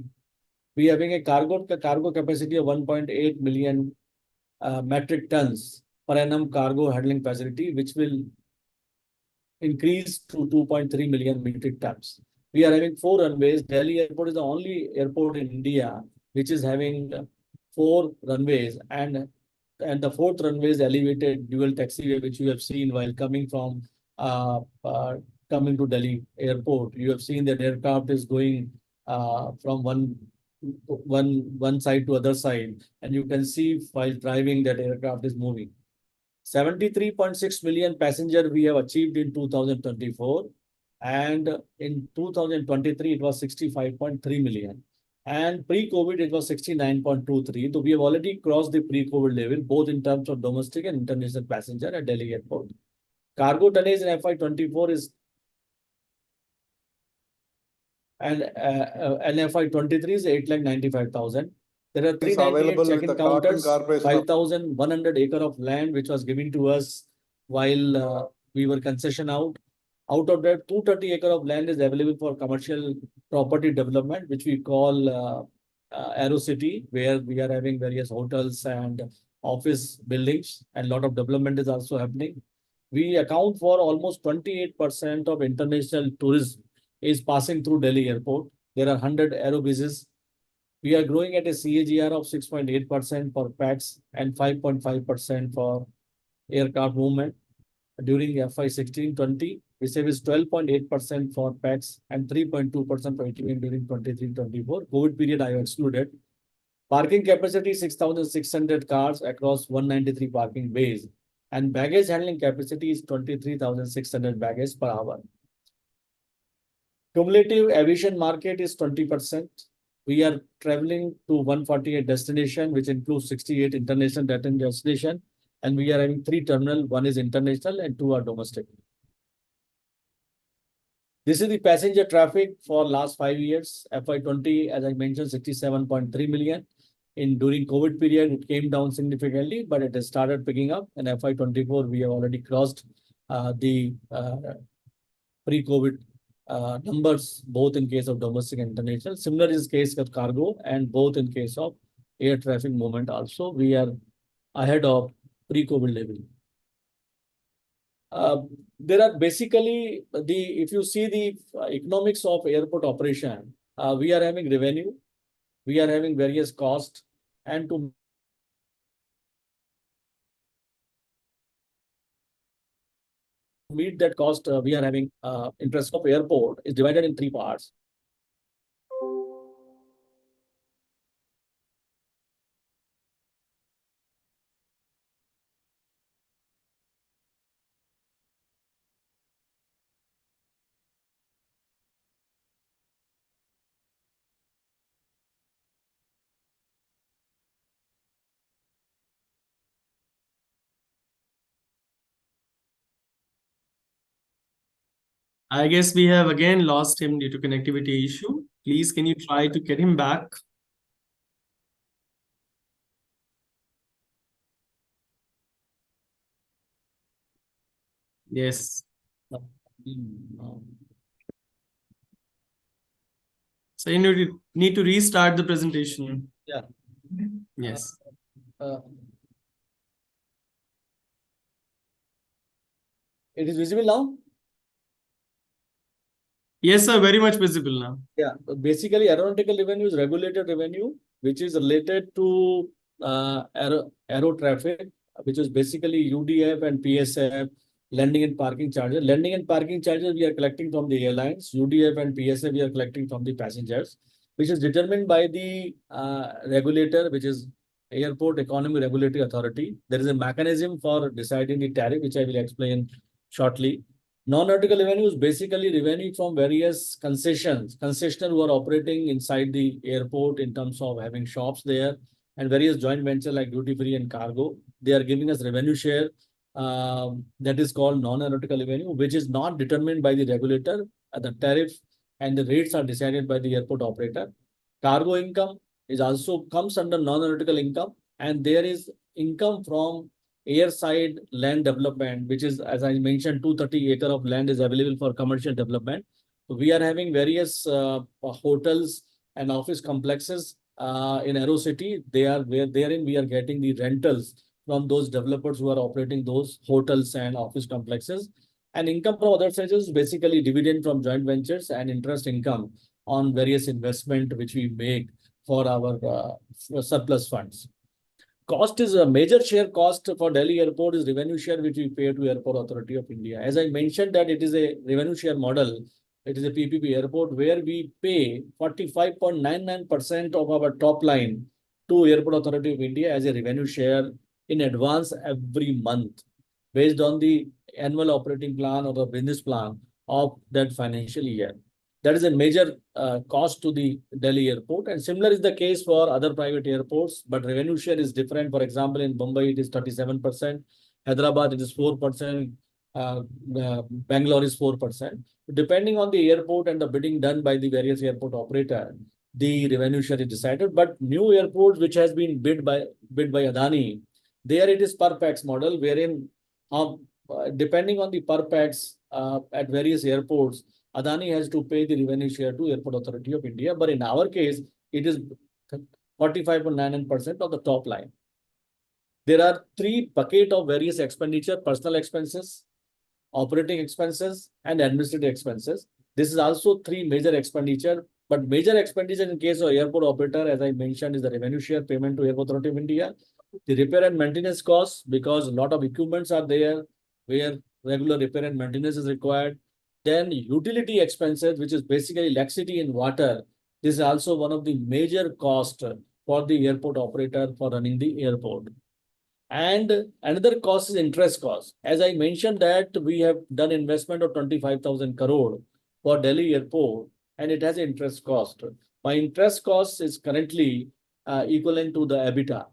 We are having a cargo capacity of 1.8 million metric tons per annum cargo handling facility, which will increase to 2.3 million metric tons. We are having 4 runways. Delhi Airport is the only airport in India which is having 4 runways, and the 4th runway is elevated dual taxiway, which you have seen while coming from coming to Delhi Airport. You have seen that aircraft is going from one side to other side, and you can see while driving that aircraft is moving. 73.6 million passengers we have achieved in 2024, and in 2023 it was 65.3 million, and pre-COVID it was 69.23. So we have already crossed the pre-COVID level both in terms of domestic and international passenger at Delhi Airport. Cargo tonnage in FY24 is and FY23 is 8,95,000. There are 398 check-in counters, 5,100 acre of land which was given to us while we were concession out. Out of that, 230 acre of land is available for commercial property development, which we call Aero City, where we are having various hotels and office buildings, and a lot of development is also happening. We account for almost 28% of international tourism is passing through Delhi Airport. There are 100 aero bases. We are growing at a CAGR of 6.8% for pax and 5.5% for aircraft movement. During FY16-20, we is 12.8% for pax and 3.2% for ATM during 23-24. COVID period I have excluded. Parking capacity 6,600 cars across 193 parking bays, and baggage handling capacity is 23,600 baggage per hour. Cumulative aviation market is 20%. We are traveling to 148 destinations, which includes 68 international destinations, and we are having 3 terminals. 1 is international and 2 are domestic. This is the passenger traffic for last 5 years. FY20, as I mentioned, 67.3 million. During COVID period, it came down significantly, but it has started picking up. In FY24, we have already crossed the pre-COVID numbers, both in case of domestic and international. Similar is case of cargo, and both in case of air traffic movement also, we are ahead of pre-COVID level. There are basically if you see the economics of airport operation, we are having revenue, we are having various costs, and to meet that cost, we are having interest of airport is divided in 3 parts. I guess we have again lost him due to connectivity issue. Please, can you try to get him back? Yes. So you need to restart the presentation. Yeah. Yes. Uh, it is visible now? Yes, sir. Very much visible now. Yeah, basically aeronautical revenue is regulated revenue, which is related to aero traffic, which is basically UDF and PSF, landing and parking charges. Landing and parking charges we are collecting from the airlines. UDF and PSF we are collecting from the passengers, which is determined by the regulator, which is Airport Economy Regulatory Authority. There is a mechanism for deciding the tariff, which I will explain shortly. Non-aeronautical revenue is basically revenue from various concessionaires who are operating inside the airport in terms of having shops there and various joint ventures like duty free and cargo. They are giving us revenue share that is called non-aeronautical revenue, which is not determined by the regulator. The tariff and the rates are decided by the airport operator. Cargo income is also comes under non-aeronautical income, and there is income from airside land development, which is, as I mentioned, 230 acre of land is available for commercial development. So we are having various hotels and office complexes in Aero City. They are where therein we are getting the rentals from those developers who are operating those hotels and office complexes. And income from other sources, basically dividend from joint ventures and interest income on various investment which we make for our surplus funds. Cost is a major share cost for Delhi Airport is revenue share, which we pay to Airport Authority of India. As I mentioned that it is a revenue share model. It is a PPP airport where we pay 45.99% of our top line to Airport Authority of India as a revenue share in advance every month based on the annual operating plan or the business plan of that financial year. That is a major cost to the Delhi airport. And similar is the case for other private airports, but revenue share is different. For example, in Mumbai, it is 37%. Hyderabad, it is 4%. Bangalore is 4%. Depending on the airport and the bidding done by the various airport operator, the revenue share is decided. But new airports, which has been bid by Adani, there it is per pax model, wherein depending on the per pax at various airports, Adani has to pay the revenue share to Airport Authority of India. But in our case, it is 45.99% of the top line. There are three buckets of various expenditure: personal expenses, operating expenses, and administrative expenses. This is also three major expenditure. But major expenditure in case of airport operator, as I mentioned, is the revenue share payment to Airport Authority of India, the repair and maintenance costs, because a lot of equipments are there where regular repair and maintenance is required. Then utility expenses, which is basically electricity and water. This is also one of the major costs for the airport operator for running the airport. And another cost is interest cost. As I mentioned that we have done investment of 25,000 crore for Delhi airport, and it has interest cost. My interest cost is currently equivalent to the EBITDA.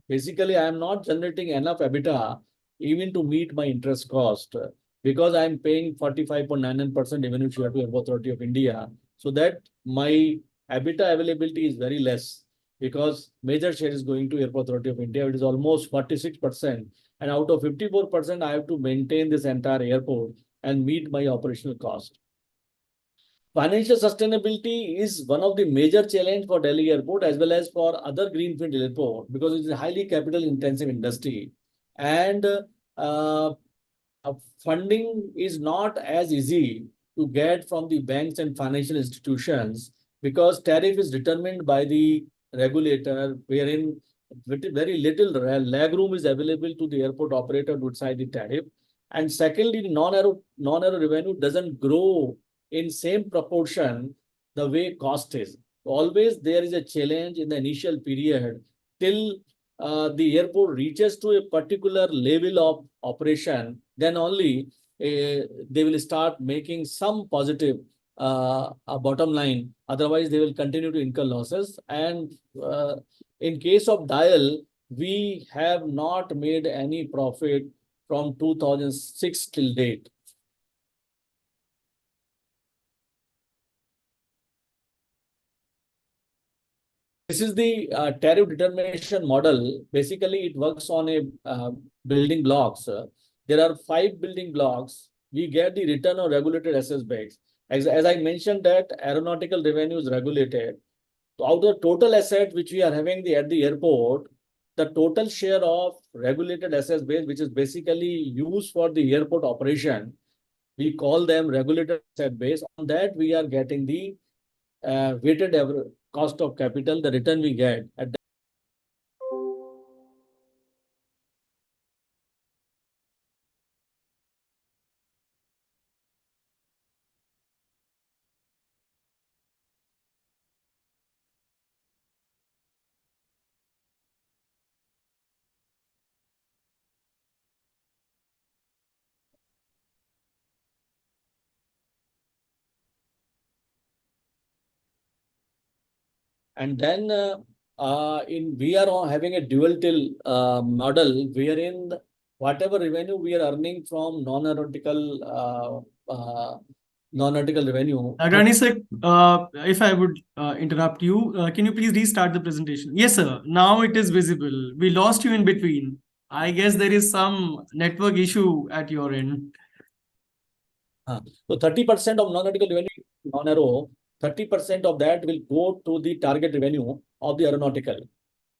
Basically, I am not generating enough EBITDA even to meet my interest cost because I am paying 45.99% revenue share to Airport Authority of India. So that my EBITDA availability is very less because major share is going to Airport Authority of India. It is almost 46%. And out of 54%, I have to maintain this entire airport and meet my operational cost. Financial sustainability is one of the major challenge for Delhi airport as well as for other greenfield airport because it is a highly capital intensive industry. And funding is not as easy to get from the banks and financial institutions because tariff is determined by the regulator, wherein very little leg room is available to the airport operator to decide the tariff. And secondly, non-aero revenue doesn't grow in same proportion the way cost is. Always there is a challenge in the initial period till the airport reaches to a particular level of operation, then only they will start making some positive bottom line. Otherwise, they will continue to incur losses. And in case of Dial, we have not made any profit from 2006 till date. This is the tariff determination model. Basically, it works on a building blocks. There are 5 building blocks. We get the return on regulated assets base. As I mentioned that aeronautical revenue is regulated. So out of the total asset which we are having at the airport, the total share of regulated assets base, which is basically used for the airport operation, we call them regulated asset base. On that, we are getting the weighted average cost of capital, the return we get at the and then we are having a dual till model wherein whatever revenue we are earning from non-nautical revenue. Agrani sir, if I would interrupt you, can you please restart the presentation? Yes, sir. Now it is visible. We lost you in between. I guess there is some network issue at your end. So 30% of non-nautical revenue, non-aero, 30% of that will go to the target revenue of the aeronautical.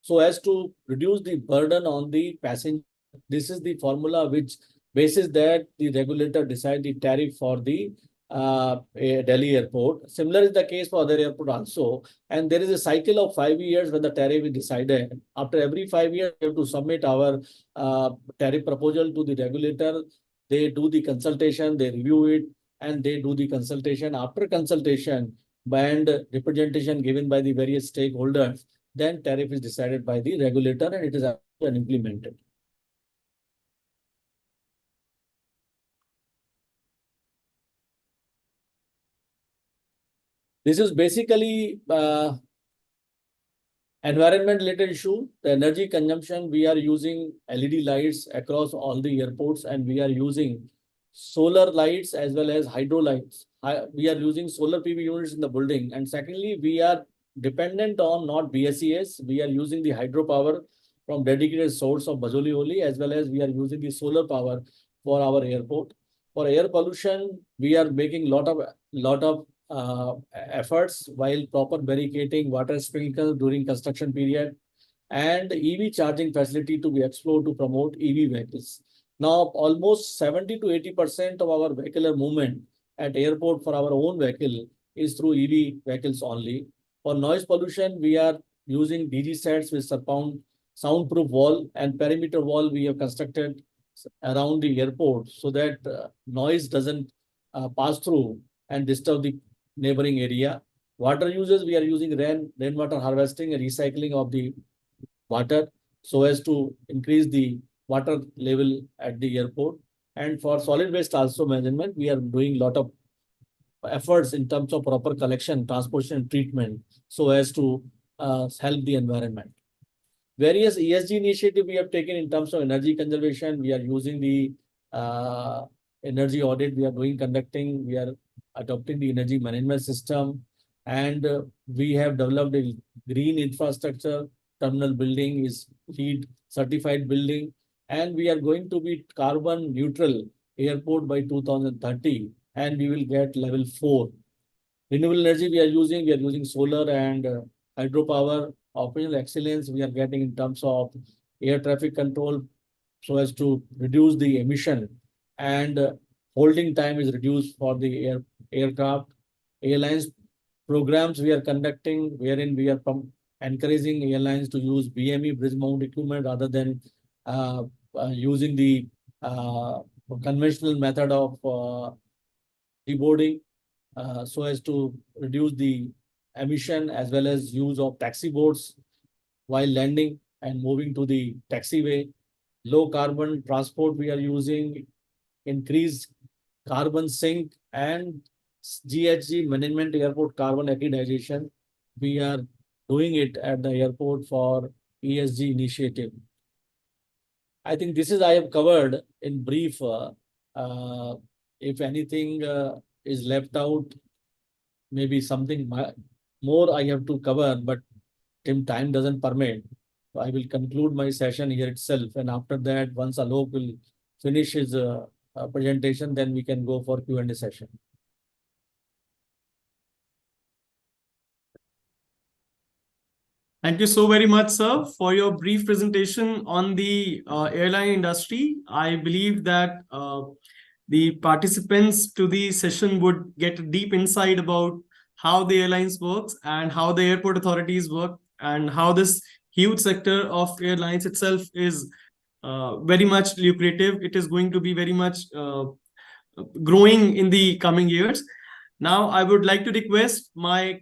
So as to reduce the burden on the passenger, this is the formula which basis that the regulator decide the tariff for the Delhi airport. Similar is the case for other airport also. And there is a cycle of 5 years when the tariff is decided. After every 5 years, we have to submit our tariff proposal to the regulator. They do the consultation, they review it, and they do the consultation. After consultation and representation given by the various stakeholders, then tariff is decided by the regulator and it is implemented. This is basically environment related issue. The energy consumption, we are using LED lights across all the airports and we are using solar lights as well as hydro lights. We are using solar PV units in the building. And secondly, we are dependent on not BSES. We are using the hydropower from dedicated source of Bajoli Oli, as well as we are using the solar power for our airport. For air pollution, we are making lot of efforts while proper barricading, water sprinkler during construction period, and EV charging facility to be explored to promote EV vehicles. Now, almost 70 to 80% of our vehicular movement at airport for our own vehicle is through EV vehicles only. For noise pollution, we are using DG sets with soundproof wall and perimeter wall we have constructed around the airport so that noise doesn't pass through and disturb the neighboring area. Water users, we are using rainwater harvesting and recycling of the water so as to increase the water level at the airport. And for solid waste also management, we are doing a lot of efforts in terms of proper collection, transportation, and treatment so as to help the environment. Various ESG initiative we have taken in terms of energy conservation. We are using the energy audit we are conducting. We are adopting the energy management system, and we have developed a green infrastructure. Terminal building is LEED certified building, and we are going to be carbon neutral airport by 2030, and we will get level 4. Renewable energy we are using solar and hydropower. Operational excellence we are getting in terms of air traffic control so as to reduce the emission, and holding time is reduced for the aircraft. Airlines programs we are conducting wherein we are encouraging airlines to use BME, bridge mount equipment, rather than using the conventional method of deboarding so as to reduce the emission, as well as use of taxi boats while landing and moving to the taxiway. Low carbon transport we are using, increased carbon sink and GHG management airport carbon accreditation. We are doing it at the airport for ESG initiative. I think this is I have covered in brief. If anything is left out, maybe something more I have to cover, but if time doesn't permit, I will conclude my session here itself. And after that, once Alok will finish his presentation, then we can go for Q&A session. Thank you so very much, sir, for your brief presentation on the airline industry. I believe that the participants to the session would get a deep insight about how the airlines works and how the airport authorities work and how this huge sector of airlines itself is very much lucrative. It is going to be very much growing in the coming years. Now, I would like to request my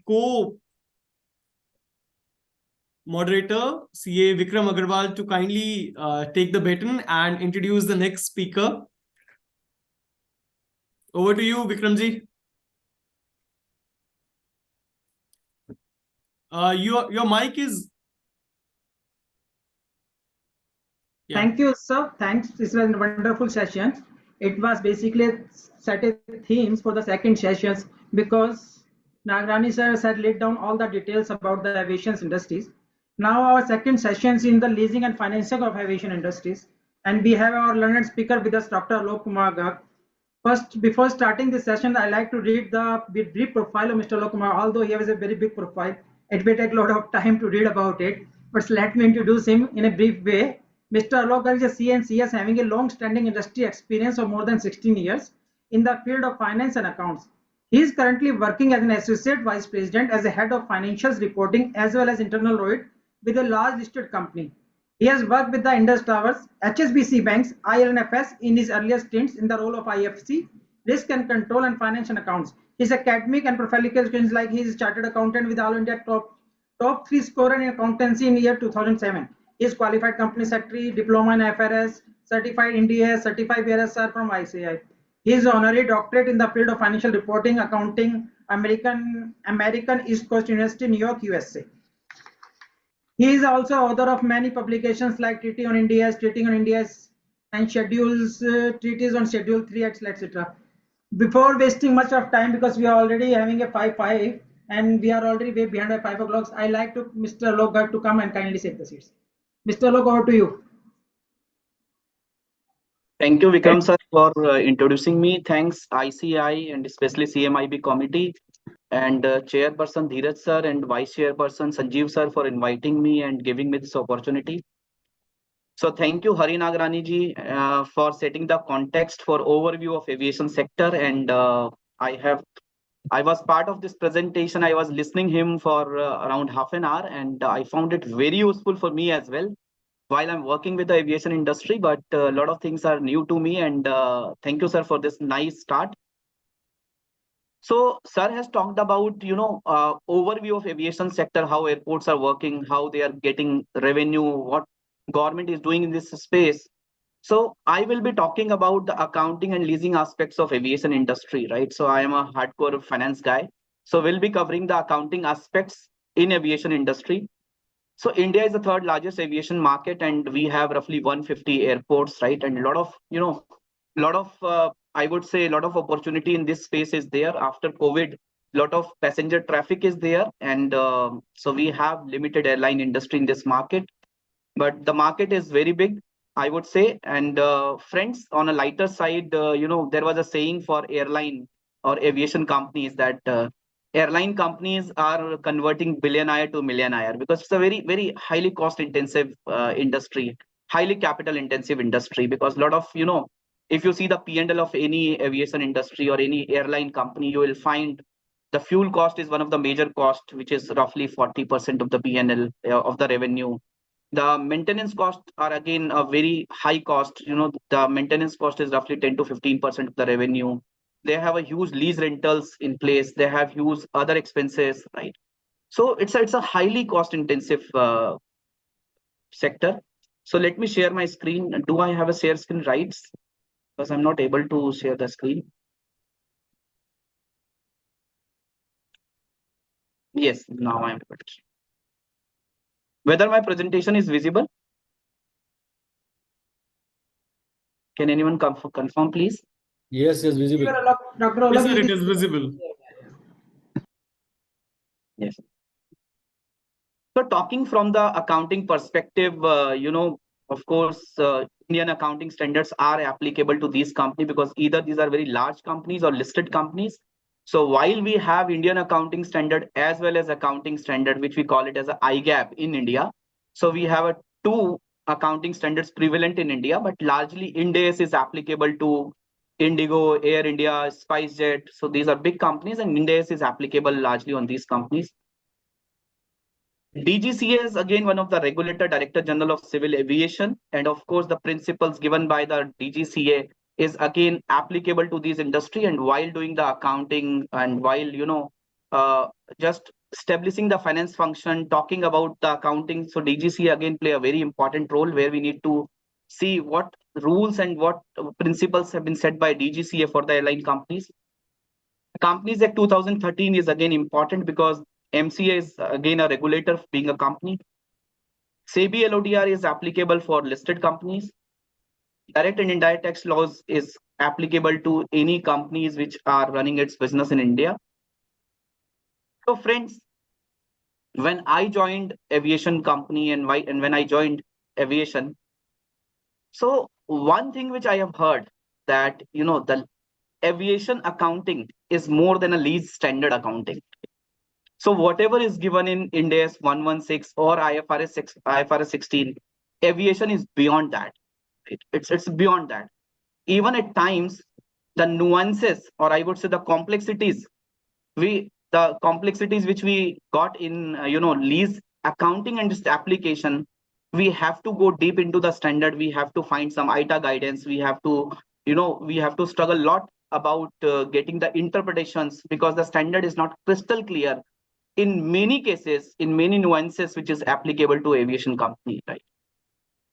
moderator, CA Vikram Agarwal, to kindly take the baton and introduce the next speaker. Over to you, Vikramji. Your mic is. Yeah. Thank you, sir. Thanks. This was a wonderful session. It was basically set themes for the second sessions because Nagrani sir had laid down all the details about the aviation industries. Now our second session is in the leasing and financing of aviation industries, and we have our learned speaker with us, Dr. Alok Kumar Garg. First, before starting the session, I like to read the brief profile of Mr. Alok Kumar. Although he has a very big profile, it will take a lot of time to read about it. But let me introduce him in a brief way. Mr. Alok Garg is a CNCS having a long-standing industry experience of more than 16 years in the field of finance and accounts. He is currently working as an associate vice president as a head of financials reporting as well as internal audit with a large listed company. He has worked with the Indus Towers, HSBC Banks, ILNFS in his earlier stints in the role of IFC, Risk and Control and Financial Accounts. His academic and professional qualifications like he is chartered accountant with All India top 3 scorer in accountancy in year 2007. He is qualified company secretary, diploma in FRS, certified NDS, certified BRSR from ICI. He is honorary doctorate in the field of financial reporting, accounting, American East Coast University, New York, USA. He is also author of many publications like Treaty on India's, and schedules, treaties on Schedule 3, etc. Before wasting much of time, because we are already having a 5-5 and we are already way behind by 5 o'clock, I like to Mr. Alok Garg to come and kindly take the seats. Mr. Alok, over to you. Thank you, Vikram sir, for introducing me. Thanks ICI and especially CMIB committee and Chairperson Dheeraj sir and Vice Chairperson Sanjeev sir for inviting me and giving me this opportunity. So thank you Hari Nagrani ji for setting the context for overview of aviation sector, and I was part of this presentation. I was listening him for around half an hour, and I found it very useful for me as well while I'm working with the aviation industry, but a lot of things are new to me, and thank you sir for this nice start. So sir has talked about, overview of aviation sector, how airports are working, how they are getting revenue, what government is doing in this space. So I will be talking about the accounting and leasing aspects of aviation industry, right? So I am a hardcore finance guy. So we'll be covering the accounting aspects in aviation industry. So India is the third largest aviation market, and we have roughly 150 airports, right? And a lot of, I would say a lot of opportunity in this space is there after COVID. A lot of passenger traffic is there. And so we have limited airline industry in this market, but the market is very big, I would say. And friends, on a lighter side, there was a saying for airline or aviation companies that airline companies are converting billionaire to millionaire, because it's a very, very highly cost intensive industry, highly capital intensive industry, because a lot of, if you see the P&L of any aviation industry or any airline company, you will find the fuel cost is one of the major costs, which is roughly 40% of the P&L of the revenue. The maintenance costs are again a very high cost. The maintenance cost is roughly 10 to 15% of the revenue. They have a huge lease rentals in place. They have huge other expenses, right? So it's a highly cost intensive sector. So let me share my screen. Do I have a share screen rights? Because I'm not able to share the screen. Yes, now I'm able to. Whether my presentation is visible? Can anyone confirm, please? Yes, visible. Dr. Alok, Yes, sir, it is visible. Yes. So talking from the accounting perspective, of course, Indian accounting standards are applicable to these companies because either these are very large companies or listed companies. So while we have Indian accounting standard as well as accounting standard, which we call it as a IGAP in India. So we have a two accounting standards prevalent in India, but largely Ind AS is applicable to Indigo, Air India, SpiceJet. So these are big companies and Ind AS is applicable largely on these companies. DGCA is again one of the regulator, Director General of Civil Aviation, and of course the principles given by the DGCA is again applicable to these industry. And while doing the accounting and while uh, just establishing the finance function, talking about the accounting, so DGCA again play a very important role where we need to see what rules and what principles have been set by DGCA for the airline companies. Companies Act 2013 is again important because MCA is again a regulator being a company. SEBI LODR is applicable for listed companies. Direct and indirect tax laws is applicable to any companies which are running its business in India. So friends, when I joined aviation company and when I joined aviation, so one thing which I have heard that the aviation accounting is more than a lease standard accounting. So whatever is given in Ind AS 116 or IFRS 16, aviation is beyond that. It's beyond that. Even at times, the nuances, or I would say the complexities, which we got in lease accounting and just application, we have to go deep into the standard. We have to find some ITA guidance. We have to struggle a lot about getting the interpretations because the standard is not crystal clear in many cases, in many nuances, which is applicable to aviation company, right?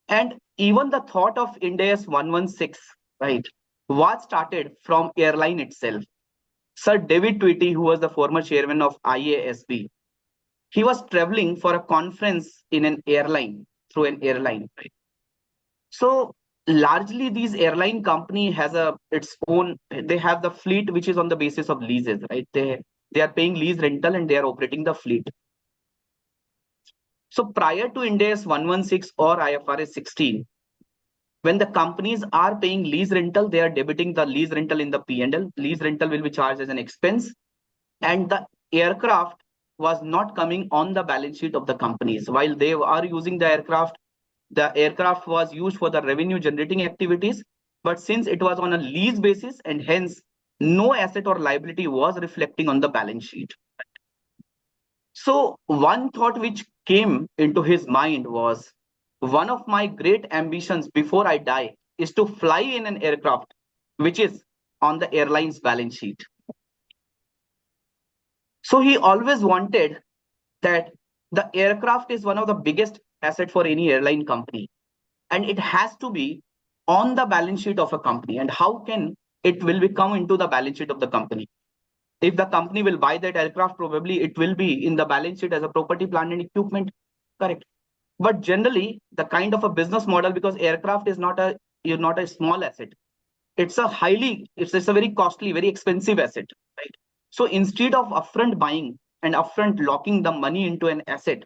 And even the thought of Ind AS 116, right, was started from airline itself. Sir David Tweety, who was the former chairman of IASB, he was traveling for a conference in an airline, through an airline, right? So largely these airline company has its own, they have the fleet which is on the basis of leases, right? They are paying lease rental and they are operating the fleet. So prior to Ind AS 116 or IFRS 16, when the companies are paying lease rental, they are debiting the lease rental in the P&L. Lease rental will be charged as an expense, and the aircraft was not coming on the balance sheet of the companies. While they are using the aircraft was used for the revenue generating activities, but since it was on a lease basis and hence no asset or liability was reflecting on the balance sheet. So one thought which came into his mind was, one of my great ambitions before I die is to fly in an aircraft which is on the airline's balance sheet. So he always wanted that the aircraft is one of the biggest asset for any airline company, and it has to be on the balance sheet of a company. And how can it will come into the balance sheet of the company? If the company will buy that aircraft, probably it will be in the balance sheet as a property, plant and equipment, correct? But generally, the kind of a business model, because aircraft is not a small asset, it's a very costly, very expensive asset, right? So instead of upfront buying and upfront locking the money into an asset,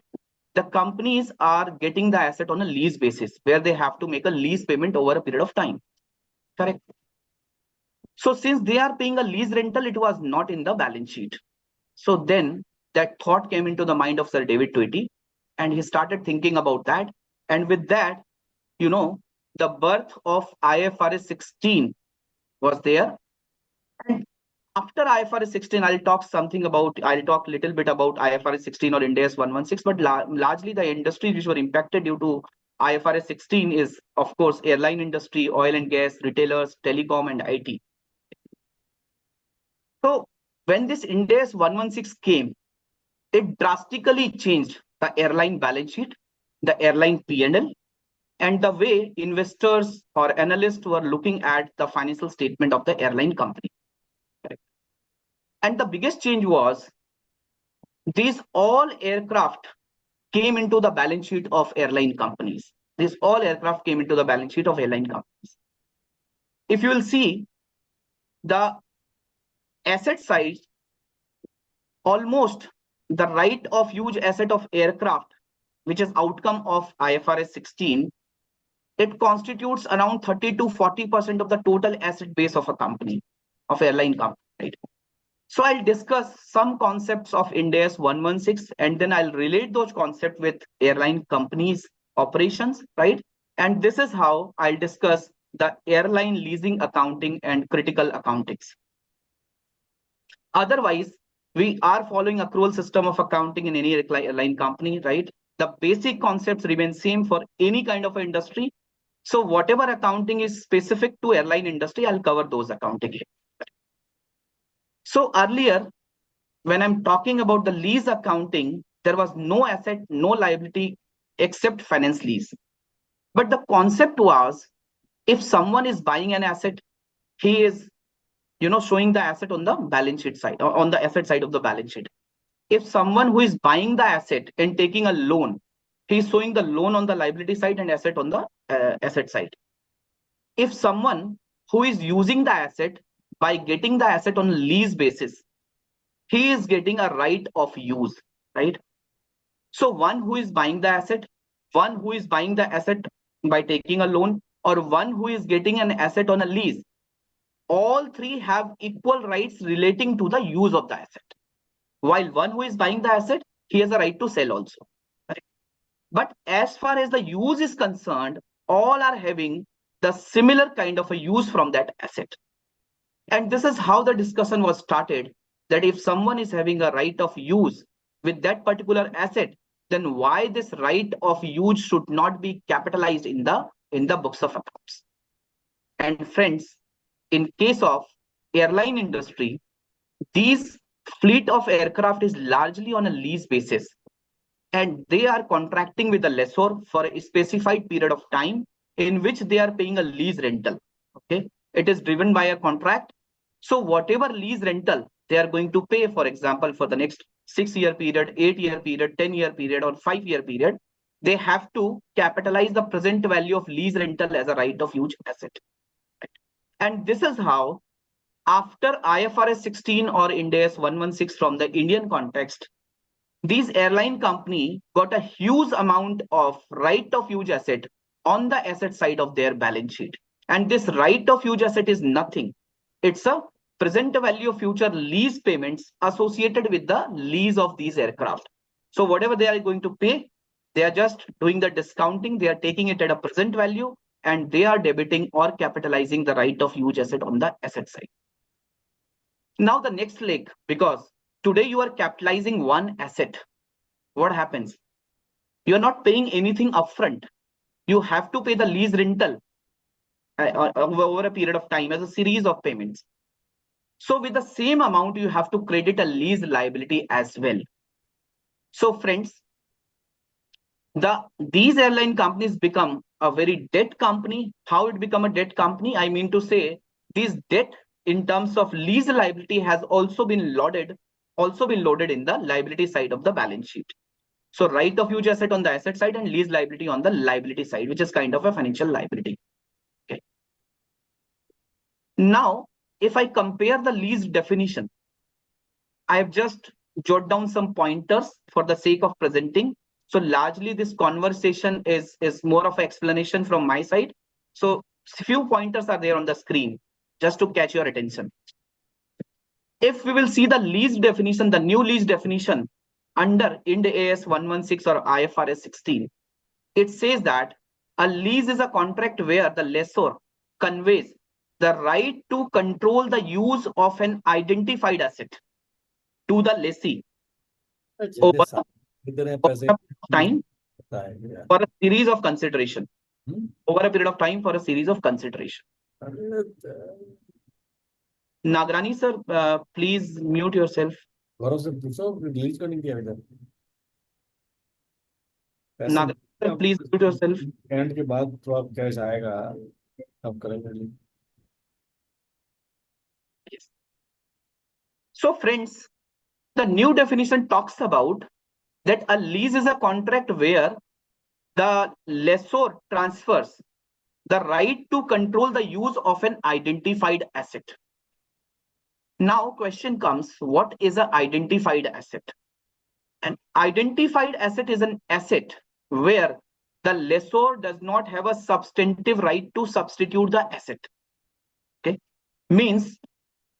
the companies are getting the asset on a lease basis where they have to make a lease payment over a period of time, correct? So since they are paying a lease rental, it was not in the balance sheet. So then that thought came into the mind of Sir David Tweety, and he started thinking about that. And with that, the birth of IFRS 16 was there. And after IFRS 16, I'll talk a little bit about IFRS 16 or Ind AS 116, but largely the industries which were impacted due to IFRS 16 is, of course, airline industry, oil and gas, retailers, telecom, and IT. So when this Ind AS 116 came, it drastically changed the airline balance sheet, the airline P&L, and the way investors or analysts were looking at the financial statement of the airline company. And the biggest change was these all aircraft came into the balance sheet of airline companies. These all aircraft came into the balance sheet of airline companies. If you will see the asset side, almost the right of use asset of aircraft which is outcome of IFRS 16, it constitutes around 30 to 40% of the total asset base of a company, of airline company, right? So I'll discuss some concepts of Ind AS 116, and then I'll relate those concepts with airline companies operations, right? And this is how I'll discuss the airline leasing accounting and critical accountings. Otherwise, we are following accrual system of accounting in any airline company, right? The basic concepts remain same for any kind of industry. So whatever accounting is specific to airline industry, I'll cover those accounting here. So earlier, when I'm talking about the lease accounting, there was no asset, no liability except finance lease. But the concept was, if someone is buying an asset, he is, showing the asset on the balance sheet side, or on the asset side of the balance sheet. If someone who is buying the asset and taking a loan, he's showing the loan on the liability side and asset on the asset side. If someone who is using the asset by getting the asset on lease basis, he is getting a right of use, right? So one who is buying the asset, one who is buying the asset by taking a loan, or one who is getting an asset on a lease, all three have equal rights relating to the use of the asset. While one who is buying the asset, he has a right to sell also. Right? But as far as the use is concerned, all are having the similar kind of a use from that asset. And this is how the discussion was started, that if someone is having a right of use with that particular asset, then why this right of use should not be capitalized in the books of accounts. And friends, in case of airline industry, these fleet of aircraft is largely on a lease basis, and they are contracting with the lessor for a specified period of time in which they are paying a lease rental. Okay, it is driven by a contract. So whatever lease rental they are going to pay, for example, for the next 6-year period, 8-year period, 10-year period, or 5-year period, they have to capitalize the present value of lease rental as a right of use asset. And this is how, after IFRS 16 or Ind AS 116 from the Indian context, these airline company got a huge amount of right of use asset on the asset side of their balance sheet. And this right of use asset is nothing. It's a present value of future lease payments associated with the lease of these aircraft. So whatever they are going to pay, they are just doing the discounting. They are taking it at a present value, and they are debiting or capitalizing the right of use asset on the asset side. Now the next leg, because today you are capitalizing one asset, what happens? You are not paying anything upfront. You have to pay the lease rental over a period of time as a series of payments. So with the same amount, you have to credit a lease liability as well. So friends, these airline companies become a very debt company. How it become a debt company? I mean to say, this debt in terms of lease liability has also been loaded in the liability side of the balance sheet. So right of use asset on the asset side and lease liability on the liability side, which is kind of a financial liability. Okay. Now, if I compare the lease definition, I have just jot down some pointers for the sake of presenting. So largely this conversation is more of an explanation from my side. So few pointers are there on the screen just to catch your attention. If we will see the lease definition, the new lease definition under Ind AS 116 or IFRS 16, it says that a lease is a contract where the lessor conveys the right to control the use of an identified asset to the lessee over a time for a series of consideration. Over a period of time for a series of consideration. Nagrani sir, please mute yourself. Nagrani sir, please mute yourself. Yes. So friends, the new definition talks about that a lease is a contract where the lessor transfers the right to control the use of an identified asset. Now question comes, what is an identified asset? An identified asset is an asset where the lessor does not have a substantive right to substitute the asset. Okay, means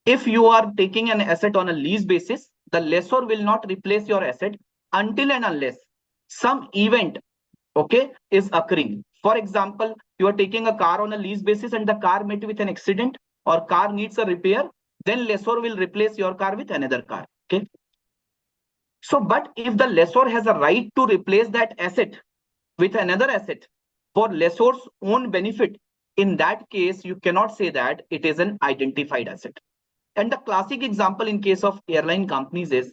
if you are taking an asset on a lease basis, the lessor will not replace your asset until and unless some event, okay, is occurring. For example, you are taking a car on a lease basis and the car met with an accident or car needs a repair, then lessor will replace your car with another car. Okay. So, but if the lessor has a right to replace that asset with another asset for lessor's own benefit, in that case, you cannot say that it is an identified asset. And the classic example in case of airline companies is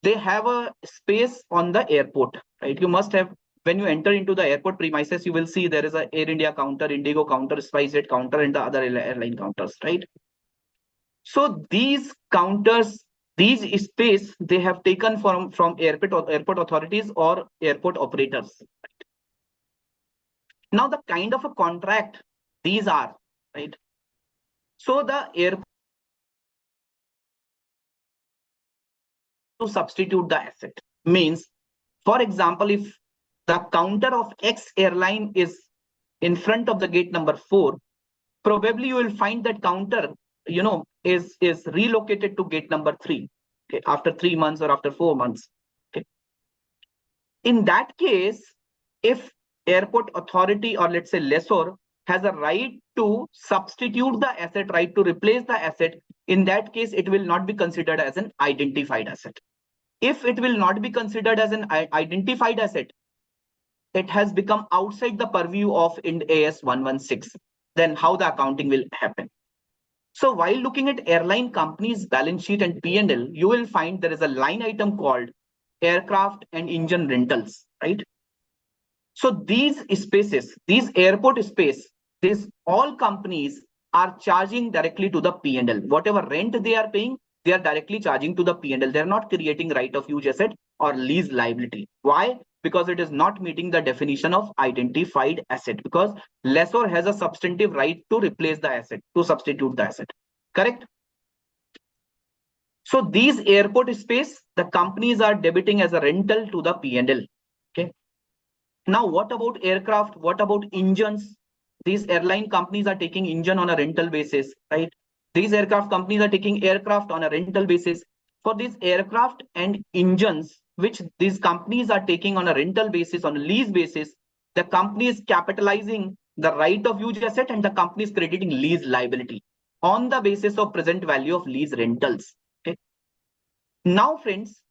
they have a space on the airport, right? You must have, when you enter into the airport premises, you will see there is a Air India counter, Indigo counter, SpiceJet counter, and the other airline counters, right? So these counters, these space they have taken from airport authorities or airport operators. Now the kind of a contract these are, right? So the airport to substitute the asset means, for example, if the counter of X airline is in front of the gate number 4, probably you will find that counter, is relocated to gate number 3, okay, after 3 months or after 4 months. Okay. In that case, if airport authority or let's say lessor has a right to substitute the asset, right to replace the asset, in that case, it will not be considered as an identified asset. If it will not be considered as an identified asset, it has become outside the purview of Ind AS 116. Then how the accounting will happen? So while looking at airline companies' balance sheet and P&L, you will find there is a line item called aircraft and engine rentals, right? So these spaces, these airport space, these all companies are charging directly to the P&L. Whatever rent they are paying, they are directly charging to the P&L. They're not creating right of use asset or lease liability. Why? Because it is not meeting the definition of identified asset, because lessor has a substantive right to replace the asset, to substitute the asset. Correct? So these airport space, the companies are debiting as a rental to the P&L. Okay. Now, what about aircraft? What about engines? These airline companies are taking engine on a rental basis, right? These aircraft companies are taking aircraft on a rental basis. For these aircraft and engines, which these companies are taking on a rental basis, on a lease basis, the company is capitalizing the right of use asset and the company is crediting lease liability on the basis of present value of lease rentals. Okay. Now, friends,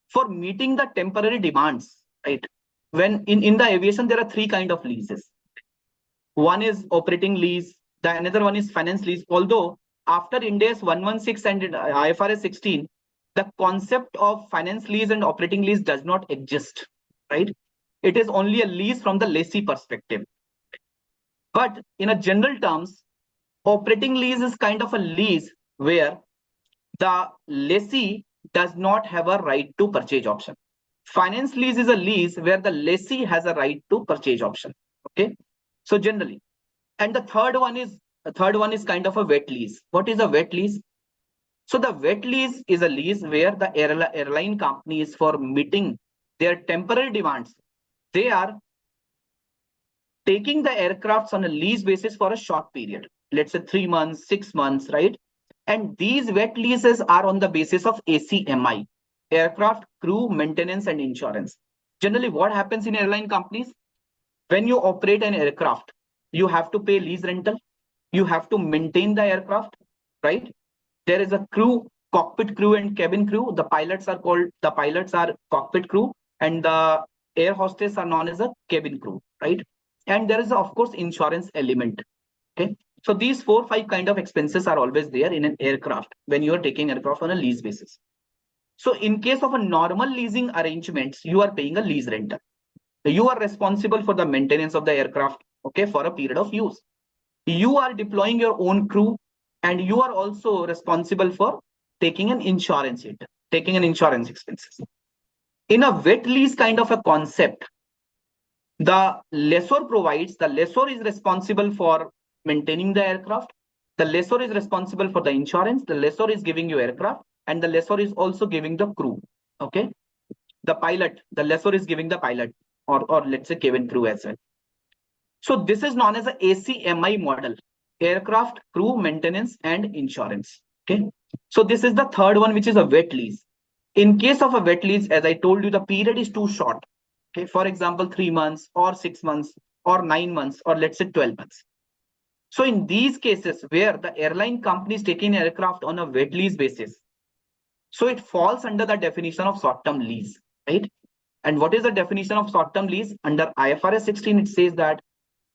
for meeting the temporary demands, right? When in the aviation, there are 3 kinds of leases. One is operating lease, the another one is finance lease. Although after Ind AS 116 and IFRS 16, the concept of finance lease and operating lease does not exist, right? It is only a lease from the lessee perspective. But in a general terms, operating lease is kind of a lease where the lessee does not have a right to purchase option. Finance lease is a lease where the lessee has a right to purchase option. Okay. So generally, and the third one is kind of a wet lease. What is a wet lease? So the wet lease is a lease where the airline companies, for meeting their temporary demands, they are taking the aircrafts on a lease basis for a short period. Let's say 3 months, 6 months, right? And these wet leases are on the basis of ACMI, aircraft crew maintenance and insurance. Generally, what happens in airline companies? When you operate an aircraft, you have to pay lease rental. You have to maintain the aircraft, right? There is a crew, cockpit crew and cabin crew. The pilots are cockpit crew and the air hostess are known as a cabin crew, right? And there is, of course, insurance element. Okay. So these 4-5 kind of expenses are always there in an aircraft when you are taking aircraft on a lease basis. So in case of a normal leasing arrangements, you are paying a lease rental. You are responsible for the maintenance of the aircraft, okay, for a period of use. You are deploying your own crew and you are also responsible for taking an insurance hit, taking an insurance expenses. In a wet lease kind of a concept, the lessor is responsible for maintaining the aircraft. The lessor is responsible for the insurance. The lessor is giving you aircraft and the lessor is also giving the crew. Okay. The lessor is giving the pilot. or let's say cabin crew as well. So this is known as a ACMI model, aircraft crew maintenance and insurance. Okay. So this is the third one, which is a wet lease. In case of a wet lease, as I told you, the period is too short. Okay. For example, 3 months or 6 months or 9 months, or let's say 12 months. So in these cases where the airline company is taking aircraft on a wet lease basis, so it falls under the definition of short-term lease, right? And what is the definition of short-term lease? Under IFRS 16, it says that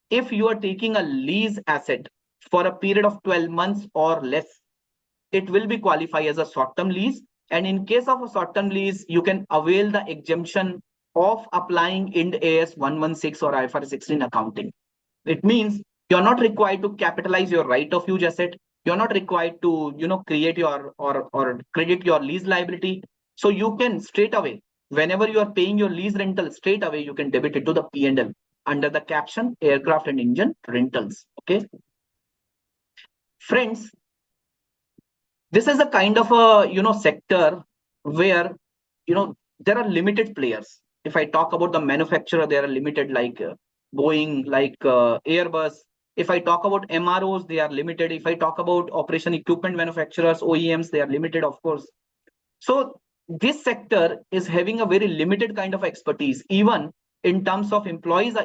if you are taking a lease asset for a period of 12 months or less, it will be qualified as a short-term lease. And in case of a short-term lease, you can avail the exemption of applying Ind AS 116 or IFRS 16 accounting. It means you're not required to capitalize your right of use asset. You're not required to, create your or credit your lease liability. So you can straight away, whenever you are paying your lease rental, straight away you can debit it to the P&L under the caption aircraft and engine rentals. Okay. Friends, this is a kind of a sector where there are limited players. If I talk about the manufacturer, there are limited, like Boeing, like Airbus. If I talk about MROs, they are limited. If I talk about operation equipment manufacturers, OEMs, they are limited, of course. So this sector is having a very limited kind of expertise, even in terms of employees.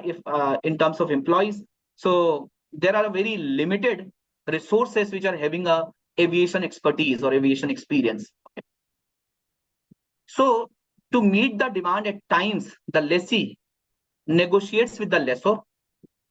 In terms of employees, so there are very limited resources which are having a aviation expertise or aviation experience. So to meet the demand, at times the lessee negotiates with the lessor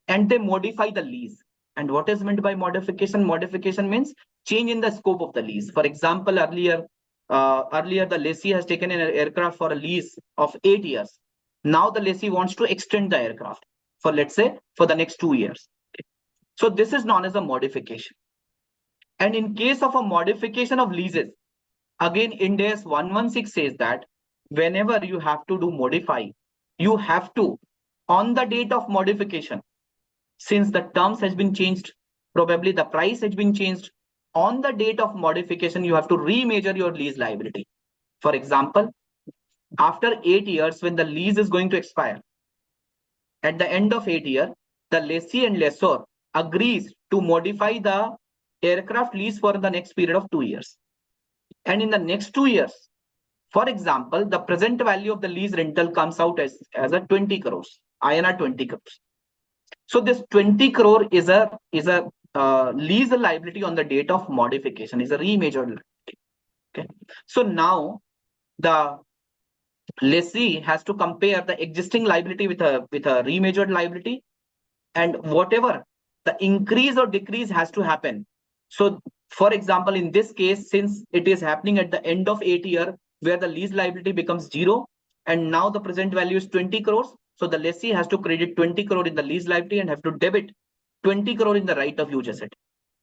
and they modify the lease. And what is meant by modification? Modification means change in the scope of the lease. For example, earlier the lessee has taken an aircraft for a lease of 8 years. Now the lessee wants to extend the aircraft for, let's say, for the next 2 years. So this is known as a modification. And in case of a modification of leases, again, Ind AS 116 says that whenever you have to do modify, you have to, on the date of modification, since the terms has been changed, probably the price has been changed, on the date of modification, you have to remeasure your lease liability. For example, after 8 years, when the lease is going to expire, at the end of 8 years, the lessee and lessor agrees to modify the aircraft lease for the next period of 2 years. And in the next 2 years, for example, the present value of the lease rental comes out as a 20 crores, INR 20 crores. So this 20 crore is a lease liability on the date of modification, is a remeasured liability. Okay. So now the lessee has to compare the existing liability with a remeasured liability, and whatever the increase or decrease has to happen. So for example, in this case, since it is happening at the end of 8 year, where the lease liability becomes 0, and now the present value is 20 crores. So the lessee has to credit 20 crore in the lease liability and have to debit 20 crore in the right of use asset.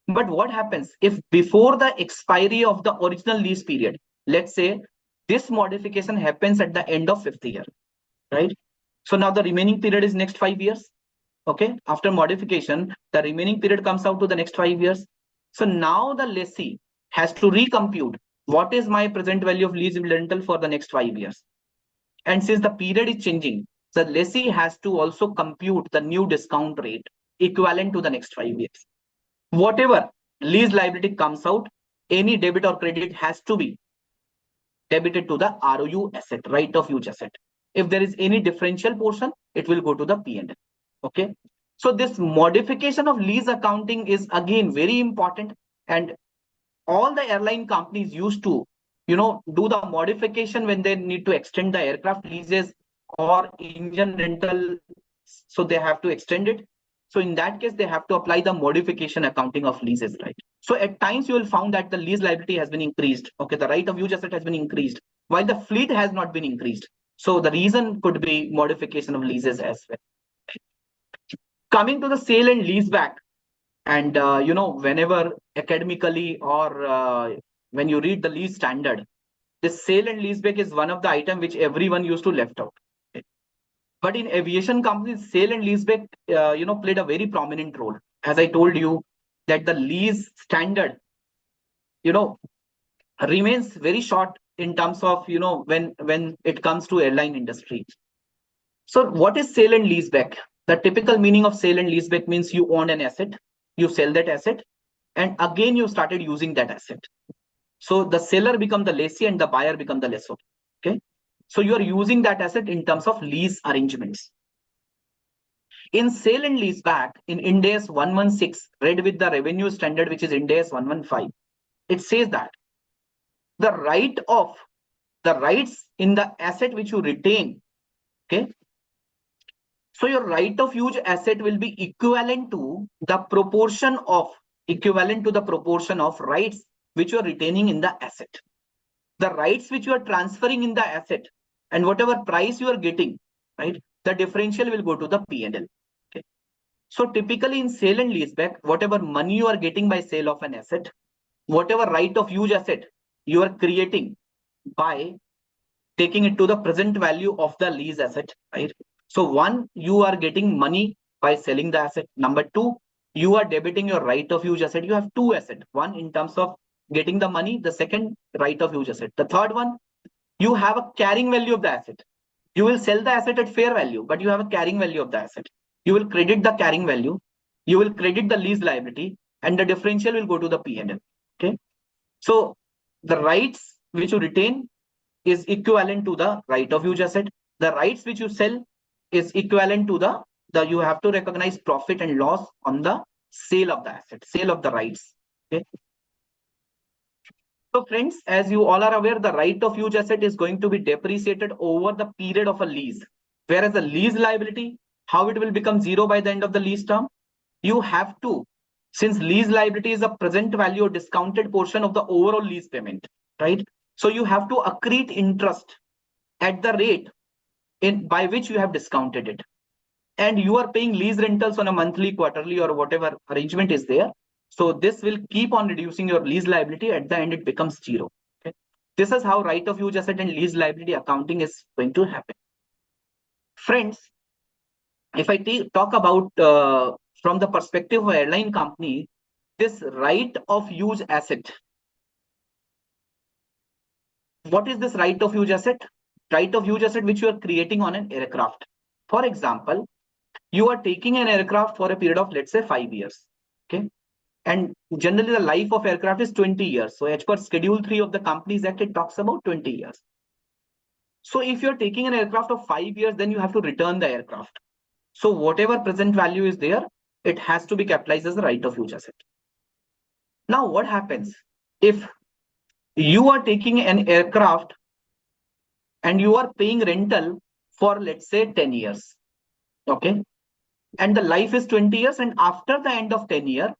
But what happens if before the expiry of the original lease period, let's say this modification happens at the end of 5th year, right? So now the remaining period is next 5 years. Okay, after modification, the remaining period comes out to the next 5 years. So now the lessee has to recompute what is my present value of lease rental for the next 5 years. And since the period is changing, the lessee has to also compute the new discount rate equivalent to the next 5 years. Whatever lease liability comes out, any debit or credit has to be debited to the ROU asset, right of use asset. If there is any differential portion, it will go to the P&L. Okay. So this modification of lease accounting is again very important, and all the airline companies used to, do the modification when they need to extend the aircraft leases or engine rental. So they have to extend it. So in that case, they have to apply the modification accounting of leases, right? So at times you will find that the lease liability has been increased. Okay, the right of use asset has been increased while the fleet has not been increased. So the reason could be modification of leases as well. Coming to the sale and lease back, and whenever academically or when you read the lease standard, this sale and lease back is one of the item which everyone used to left out. But in aviation companies, sale and lease back, played a very prominent role. As I told you, that the lease standard, remains very short in terms of, when it comes to airline industry. So what is sale and lease back? The typical meaning of sale and lease back means you own an asset, you sell that asset, and again you started using that asset. So the seller become the lessee and the buyer become the lessor. Okay. So you are using that asset in terms of lease arrangements. In sale and lease back in Ind AS 116, read with the revenue standard, which is Ind AS 115, it says that the rights in the asset which you retain. Okay. So your right of use asset will be equivalent to the proportion of rights which you are retaining in the asset. The rights which you are transferring in the asset and whatever price you are getting, right? The differential will go to the P&L. Okay. So typically in sale and leaseback, whatever money you are getting by sale of an asset, whatever right of use asset you are creating by taking it to the present value of the lease asset, right? So one, you are getting money by selling the asset. Number two, you are debiting your right of use asset. You have two assets. One in terms of getting the money, the second right of use asset. The third one, you have a carrying value of the asset. You will sell the asset at fair value, but you have a carrying value of the asset. You will credit the carrying value, you will credit the lease liability, and the differential will go to the P&L. Okay. So the rights which you retain is equivalent to the right of use asset. The rights which you sell is equivalent to the you have to recognize profit and loss on the sale of the asset, sale of the rights. Okay. So friends, as you all are aware, the right of use asset is going to be depreciated over the period of a lease. Whereas the lease liability, how it will become zero by the end of the lease term? You have to, since lease liability is a present value or discounted portion of the overall lease payment, right? So you have to accrete interest at the rate by which you have discounted it. And you are paying lease rentals on a monthly, quarterly, or whatever arrangement is there. So this will keep on reducing your lease liability. At the end, it becomes zero. Okay. This is how right of use asset and lease liability accounting is going to happen. Friends, if I talk about from the perspective of airline company, this right of use asset. What is this right of use asset? Right of use asset which you are creating on an aircraft. For example, you are taking an aircraft for a period of, let's say, 5 years. Okay. And generally the life of aircraft is 20 years. So as per Schedule 3 of the Companies Act, it talks about 20 years. So if you're taking an aircraft of 5 years, then you have to return the aircraft. So whatever present value is there, it has to be capitalized as a right of use asset. Now what happens if you are taking an aircraft and you are paying rental for, let's say, 10 years? Okay. And the life is 20 years. And after the end of 10 years,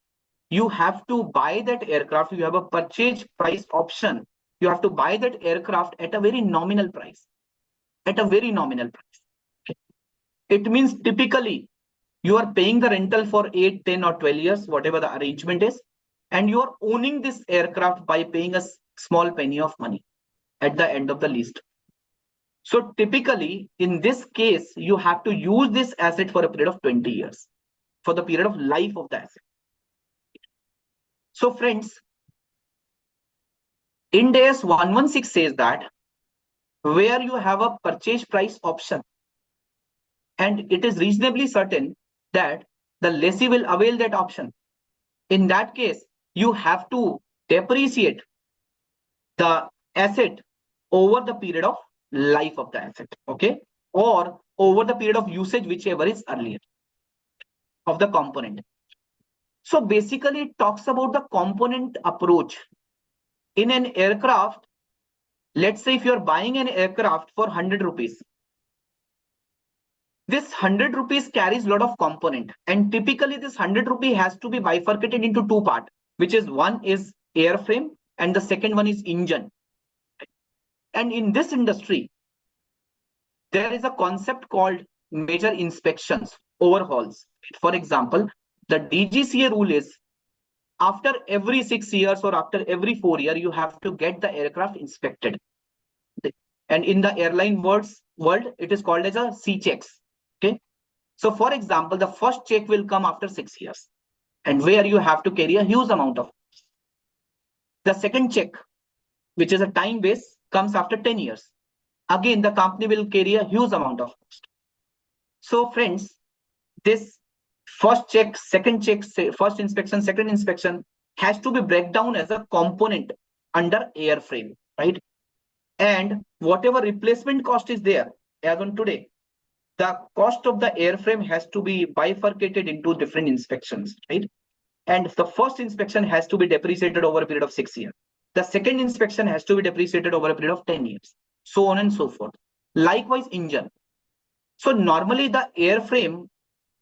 you have to buy that aircraft. You have a purchase price option. You have to buy that aircraft at a very nominal price. At a very nominal price. Okay. It means typically you are paying the rental for 8, 10, or 12 years, whatever the arrangement is. And you are owning this aircraft by paying a small penny of money at the end of the lease. So typically, in this case, you have to use this asset for a period of 20 years, for the period of life of the asset. So friends, Ind AS 116 says that where you have a purchase price option and it is reasonably certain that the lessee will avail that option, in that case, you have to depreciate the asset over the period of life of the asset, okay, or over the period of usage, whichever is earlier of the component. So basically it talks about the component approach. In an aircraft, let's say if you're buying an aircraft for 100 rupees, this 100 rupees carries a lot of component, and typically this 100 rupee has to be bifurcated into two parts, which is one is airframe and the second one is engine. And in this industry, there is a concept called major inspections, overhauls. For example, the DGCA rule is after every 6 years or after every 4 years, you have to get the aircraft inspected. And in the airline world, it is called as a C checks. Okay. So for example, the first check will come after 6 years, and where you have to carry a huge amount of. The second check, which is a time base, comes after 10 years. Again, the company will carry a huge amount of cost. So friends, this first check, first inspection, second inspection has to be break down as a component under airframe, right? And whatever replacement cost is there as on today, the cost of the airframe has to be bifurcated into different inspections, right? And the first inspection has to be depreciated over a period of 6 years. The second inspection has to be depreciated over a period of 10 years, so on and so forth. Likewise, engine. So normally the airframe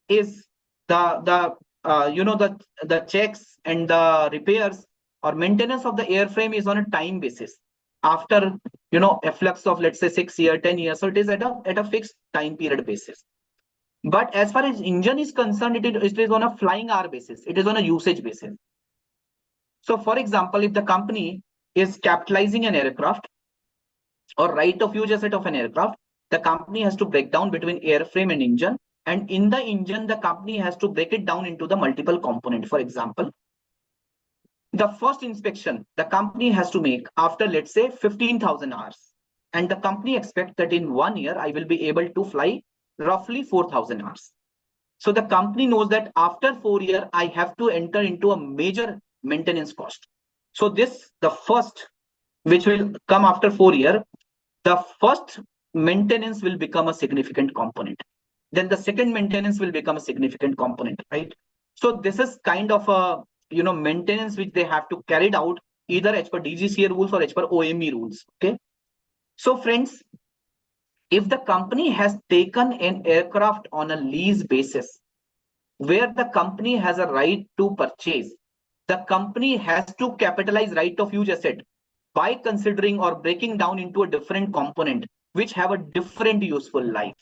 is the checks and the repairs or maintenance of the airframe is on a time basis. After a flux of, let's say, 6 years, 10 years, so it is at a fixed time period basis. But as far as engine is concerned, it is on a flying hour basis. It is on a usage basis. So for example, if the company is capitalizing an aircraft or right of use asset of an aircraft, the company has to break down between airframe and engine. And in the engine, the company has to break it down into the multiple component. For example, the first inspection the company has to make after, let's say, 15,000 hours. And the company expects that in 1 year, I will be able to fly roughly 4,000 hours. So the company knows that after 4 years, I have to enter into a major maintenance cost. So the first, which will come after 4 years, the first maintenance will become a significant component. Then the second maintenance will become a significant component, right? So this is kind of a maintenance which they have to carry out either as per DGCA rules or as per OME rules. Okay. So friends, if the company has taken an aircraft on a lease basis, where the company has a right to purchase, the company has to capitalize right of use asset by considering or breaking down into a different component which have a different useful life.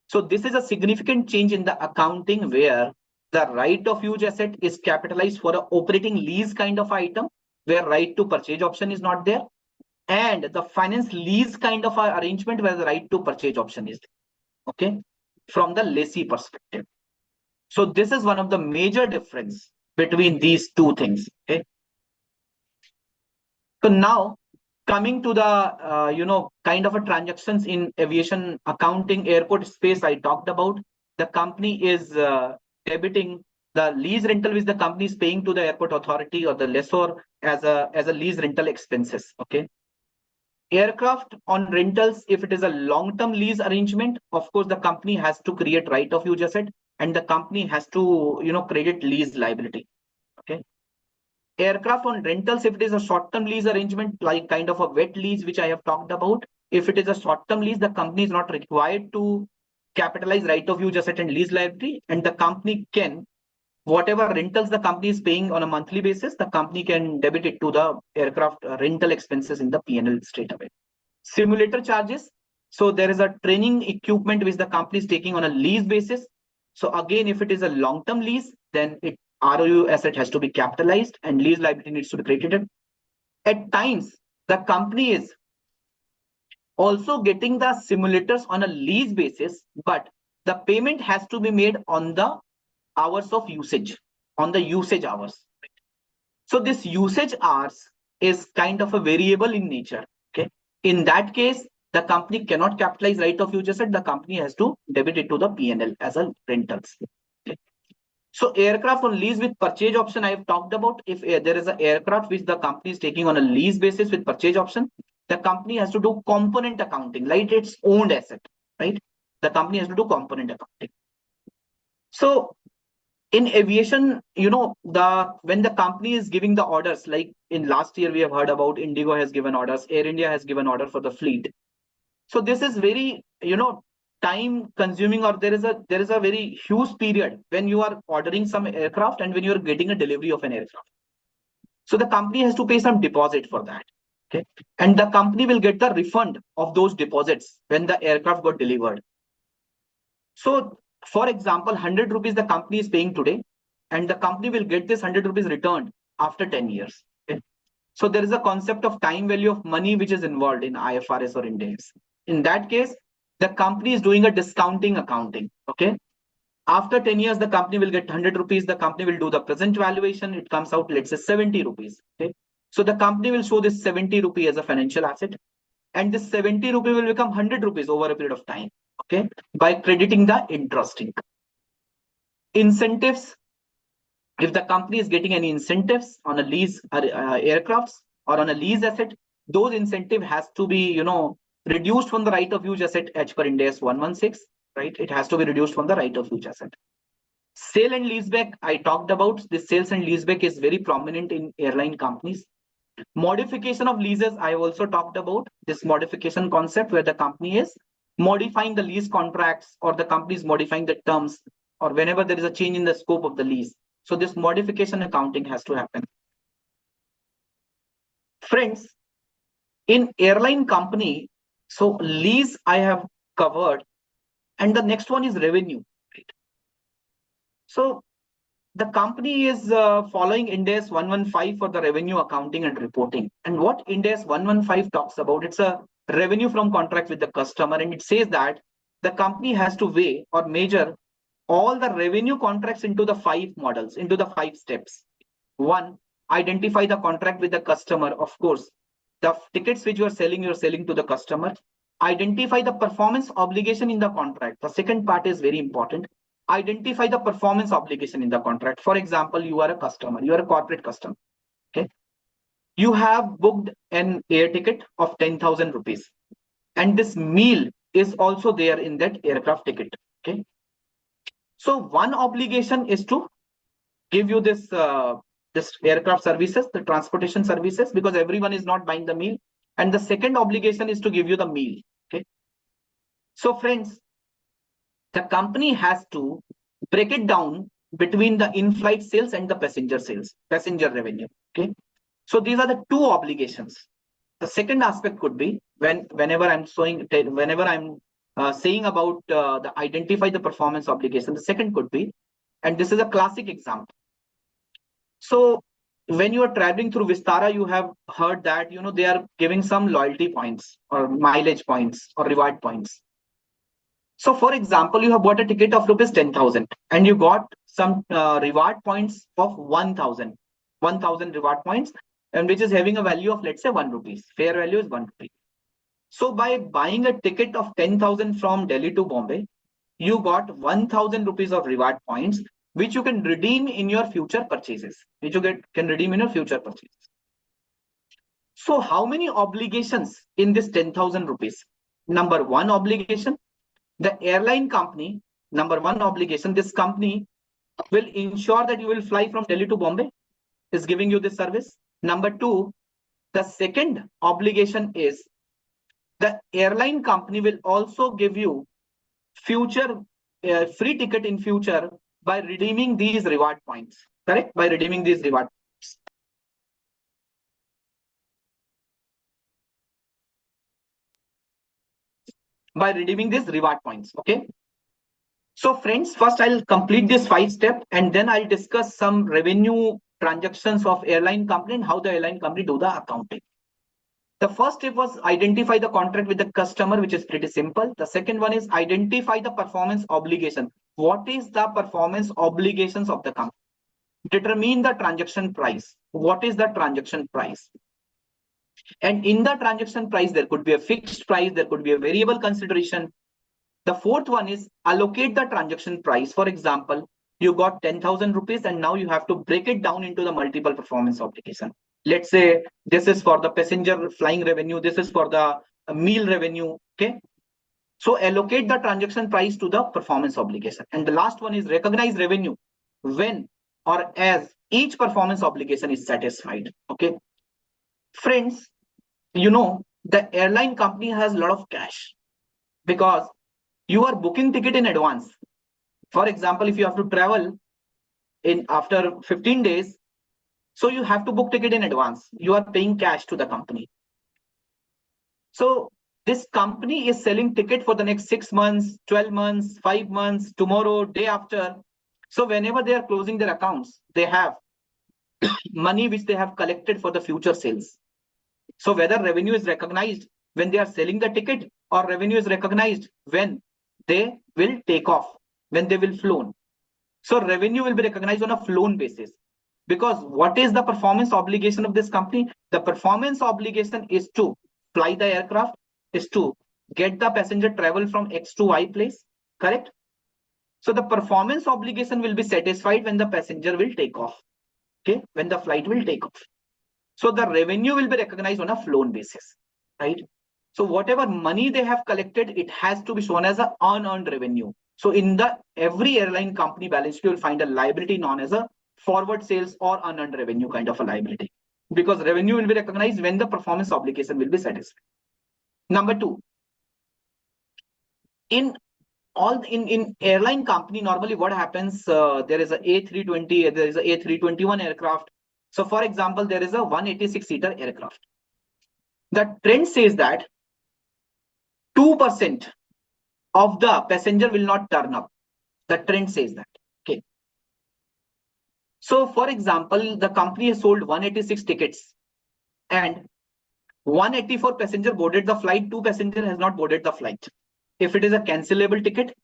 So this is a significant change in the accounting where the right of use asset is capitalized for an operating lease kind of item where right to purchase option is not there, and the finance lease kind of arrangement where the right to purchase option is there, okay, from the lessee perspective. So this is one of the major difference between these two things. Okay. So now coming to the kind of a transactions in aviation accounting airport space I talked about, the company is debiting the lease rental which the company is paying to the airport authority or the lessor as a lease rental expenses. Okay. Aircraft on rentals, if it is a long-term lease arrangement, of course the company has to create right of use asset and the company has to credit lease liability. Okay. Aircraft on rentals, if it is a short-term lease arrangement, like kind of a wet lease, which I have talked about, if it is a short-term lease, the company is not required to capitalize right of use asset and lease liability, and the company can, whatever rentals the company is paying on a monthly basis, the company can debit it to the aircraft rental expenses in the P&L straight away. Simulator charges. So there is a training equipment which the company is taking on a lease basis. So again, if it is a long-term lease, then ROU asset has to be capitalized and lease liability needs to be credited. At times, the company is also getting the simulators on a lease basis, but the payment has to be made on the hours of usage, on the usage hours. So this usage hours is kind of a variable in nature. Okay. In that case, the company cannot capitalize right of use asset. The company has to debit it to the P&L as a rentals. Okay. So aircraft on lease with purchase option I have talked about. If there is an aircraft which the company is taking on a lease basis with purchase option, the company has to do component accounting, like its owned asset, right? The company has to do component accounting. So in aviation, when the company is giving the orders, like in last year we have heard about Indigo has given orders, Air India has given order for the fleet. So this is very time consuming, or there is a very huge period when you are ordering some aircraft and when you are getting a delivery of an aircraft. So the company has to pay some deposit for that. Okay. And the company will get the refund of those deposits when the aircraft got delivered. So for example, 100 rupees the company is paying today, and the company will get this 100 rupees returned after 10 years. Okay. So there is a concept of time value of money which is involved in IFRS or Ind AS. In that case, the company is doing a discounting accounting. Okay. After 10 years, the company will get 100 rupees. The company will do the present valuation. It comes out, let's say 70 rupees. Okay. So the company will show this 70 rupee as a financial asset. And this 70 rupee will become 100 rupees over a period of time. okay, by crediting the interest income. Incentives, if the company is getting any incentives on a lease aircrafts or on a lease asset, those incentive has to be, reduced from the right of use asset as per Ind AS 116, right? It has to be reduced from the right of use asset. Sale and leaseback, I talked about. This sales and leaseback is very prominent in airline companies. Modification of leases, I also talked about this modification concept where the company is modifying the lease contracts or the company is modifying the terms or whenever there is a change in the scope of the lease. So this modification accounting has to happen. Friends, in airline company, so lease I have covered, and the next one is revenue. Right? So the company is following Ind AS 115 for the revenue accounting and reporting. And what Ind AS 115 talks about, it's a revenue from contract with the customer, and it says that the company has to weigh or measure all the revenue contracts into the 5 models, into the 5 steps. 1, identify the contract with the customer. Of course, the tickets which you're selling to the customer. Identify the performance obligation in the contract. The second part is very important. Identify the performance obligation in the contract. For example, you are a customer, you are a corporate customer. Okay. You have booked an air ticket of 10,000 rupees. And this meal is also there in that aircraft ticket. Okay. So one obligation is to give you this aircraft services, the transportation services, because everyone is not buying the meal. And the second obligation is to give you the meal. Okay. So friends, the company has to break it down between the in-flight sales and the passenger sales, passenger revenue. Okay. So these are the 2 obligations. The second aspect could be whenever I'm saying about the identify the performance obligation, the second could be, and this is a classic example. So when you are traveling through Vistara, you have heard that, they are giving some loyalty points or mileage points or reward points. So for example, you have bought a ticket of rupees 10,000 and you got some reward points of 1,000 reward points, and which is having a value of, let's say, 1 rupees. Fair value is 1 rupee. So by buying a ticket of 10,000 from Delhi to Bombay, you got 1,000 rupees of reward points, which you can redeem in your future purchases, can redeem in your future purchases. So how many obligations in this 10,000 rupees? Number 1 obligation, the airline company, number 1 obligation, this company will ensure that you will fly from Delhi to Bombay, is giving you this service. Number 2, the second obligation is the airline company will also give you future free ticket in future by redeeming these reward points. Correct? By redeeming these reward points. By redeeming these reward points. Okay. So friends, first I'll complete this 5 step and then I'll discuss some revenue transactions of airline company and how the airline company do the accounting. The first step was identify the contract with the customer, which is pretty simple. The second one is identify the performance obligation. What is the performance obligations of the company? Determine the transaction price. What is the transaction price? And in the transaction price, there could be a fixed price, there could be a variable consideration. The fourth one is allocate the transaction price. For example, you got 10,000 rupees and now you have to break it down into the multiple performance obligation. Let's say this is for the passenger flying revenue, this is for the meal revenue. Okay. So allocate the transaction price to the performance obligation. And the last one is recognize revenue when or as each performance obligation is satisfied. Okay. Friends, the airline company has a lot of cash because you are booking ticket in advance. For example, if you have to travel in after 15 days, so you have to book ticket in advance. You are paying cash to the company. So this company is selling ticket for the next 6 months, 12 months, 5 months, tomorrow, day after. So whenever they are closing their accounts, they have money which they have collected for the future sales. So whether revenue is recognized when they are selling the ticket or revenue is recognized when they will take off, when they will flown. So revenue will be recognized on a flown basis. Because what is the performance obligation of this company? The performance obligation is to fly the aircraft, is to get the passenger travel from X to Y place, correct? So the performance obligation will be satisfied when the passenger will take off, okay, when the flight will take off. So the revenue will be recognized on a flown basis, right? So whatever money they have collected, it has to be shown as an unearned revenue. So in the every airline company balance sheet, you will find a liability known as a forward sales or unearned revenue kind of a liability, because revenue will be recognized when the performance obligation will be satisfied. Number two, in airline company, normally what happens, there is a A320, there is a A321 aircraft. So for example, there is a 186-seater aircraft. The trend says that 2% of the passenger will not turn up. The trend says that. Okay. So for example, the company has sold 186 tickets and 184 passenger boarded the flight, 2 passenger has not boarded the flight. If it is a cancelable ticket,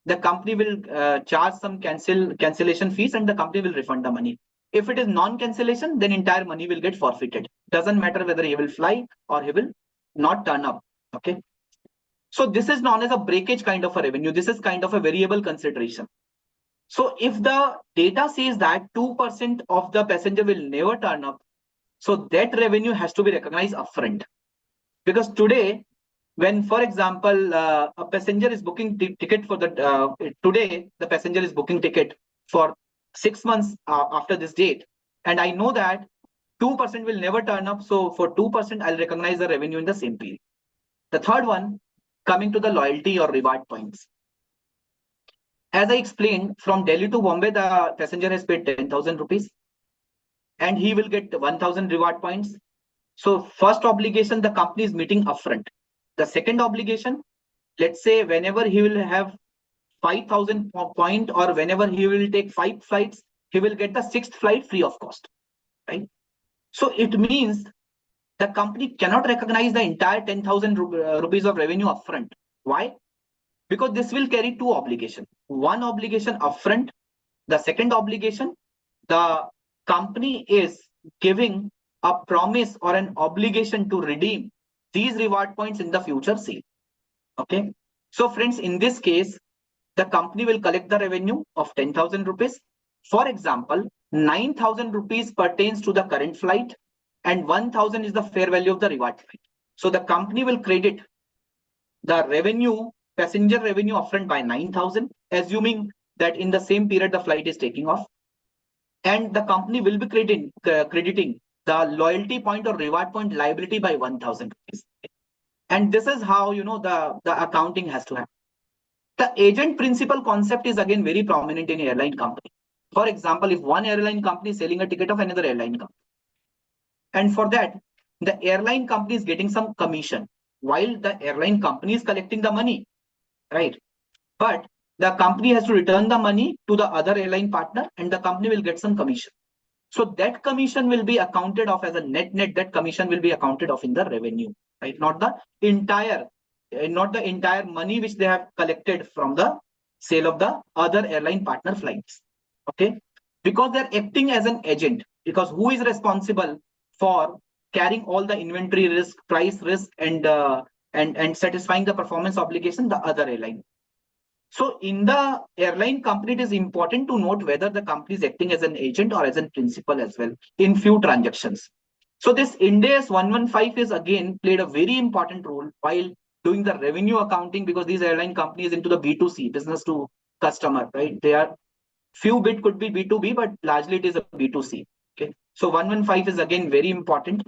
the company will charge some cancellation fees and the company will refund the money. If it is non-cancellation, then entire money will get forfeited. Doesn't matter whether he will fly or he will not turn up. Okay. So this is known as a breakage kind of a revenue. This is kind of a variable consideration. So if the data says that 2% of the passenger will never turn up, so that revenue has to be recognized upfront. Because today, when, for example, a passenger is booking ticket for the today, the passenger is booking ticket for 6 months after this date, and I know that 2% will never turn up. So for 2%, I'll recognize the revenue in the same period. The third one, coming to the loyalty or reward points. As I explained, from Delhi to Bombay, the passenger has paid 10,000 rupees and he will get 1,000 reward points. So first obligation, the company is meeting upfront. The second obligation, let's say whenever he will have 5,000 point or whenever he will take 5 flights, he will get the 6th flight free of cost, right? So it means the company cannot recognize the entire 10,000 rupees of revenue upfront. Why? Because this will carry 2 obligations. One obligation upfront. The second obligation, the company is giving a promise or an obligation to redeem these reward points in the future sale. Okay. So friends, in this case, the company will collect the revenue of 10,000 rupees. For example, 9,000 rupees pertains to the current flight and 1,000 is the fair value of the reward flight. So the company will credit the revenue, passenger revenue upfront by 9,000, assuming that in the same period the flight is taking off. And the company will be crediting the loyalty point or reward point liability by 1,000 rupees. And this is how, you know, the accounting has to happen. The agent principal concept is again very prominent in airline company. For example, if one airline company is selling a ticket of another airline company, and for that, the airline company is getting some commission while the airline company is collecting the money, right? But the company has to return the money to the other airline partner and the company will get some commission. So that commission will be accounted of as a net. That commission will be accounted of in the revenue, right? Not the entire money which they have collected from the sale of the other airline partner flights. Okay, because they're acting as an agent. Because who is responsible for carrying all the inventory risk, price risk, and satisfying the performance obligation? The other airline. So in the airline company, it is important to note whether the company is acting as an agent or as a principal as well in few transactions. So this Ind AS 115 is again played a very important role while doing the revenue accounting, because these airline companies into the B2C, business to customer, right? They are few bit could be B2B, but largely it is a B2C. Okay, so 115 is again very important.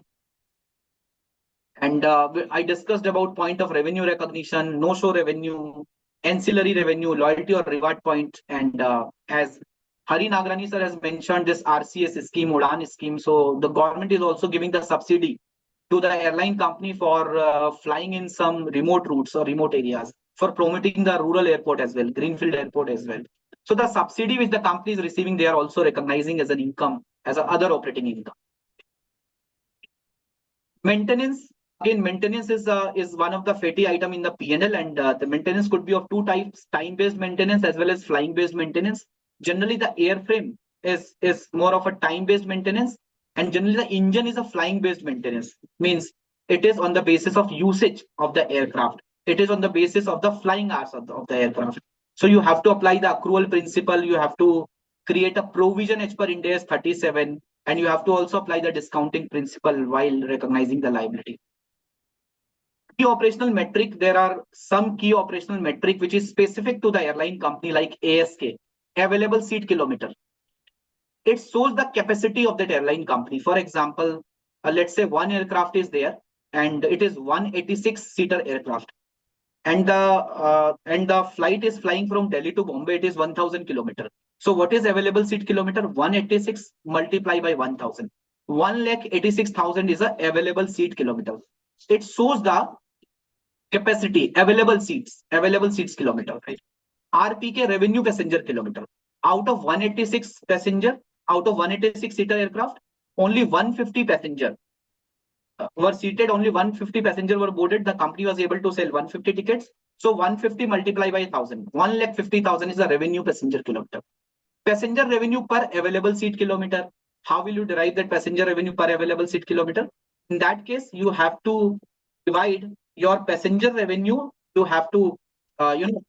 And I discussed about point of revenue recognition, no-show revenue, ancillary revenue, loyalty or reward point. And as Hari Nagrani sir has mentioned, this RCS scheme, Udan scheme. So the government is also giving the subsidy to the airline company for flying in some remote routes or remote areas, for promoting the rural airport as well, greenfield airport as well. So the subsidy which the company is receiving, they are also recognizing as an income, as a other operating income. Maintenance. Again, maintenance is one of the fatty item in the P&L, and the maintenance could be of 2 types: time-based maintenance as well as flying-based maintenance. Generally, the airframe is more of a time-based maintenance, and generally the engine is a flying-based maintenance. Means it is on the basis of usage of the aircraft. it is on the basis of the flying hours of the aircraft. So you have to apply the accrual principle. You have to create a provision as per Ind AS 37, and you have to also apply the discounting principle while recognizing the liability. Key operational metric, there are some key operational metric which is specific to the airline company, like ASK, available seat kilometer. It shows the capacity of that airline company. For example, let's say one aircraft is there and it is 186-seater aircraft, and the flight is flying from Delhi to Bombay. It is 1000 kilometer. So what is available seat kilometer? 186 multiplied by 1000. 1,86,000 is a available seat kilometer. It shows the capacity, available seats kilometer, right? RPK, revenue passenger kilometer. Out of 186 passenger, out of 186 seater aircraft, only 150 passenger were seated, only 150 passenger were boarded. The company was able to sell 150 tickets. So 150 multiplied by 1000, 1,50,000 is the revenue passenger kilometer. Passenger revenue per available seat kilometer. How will you derive that passenger revenue per available seat kilometer? In that case, you have to divide your passenger revenue. You have to,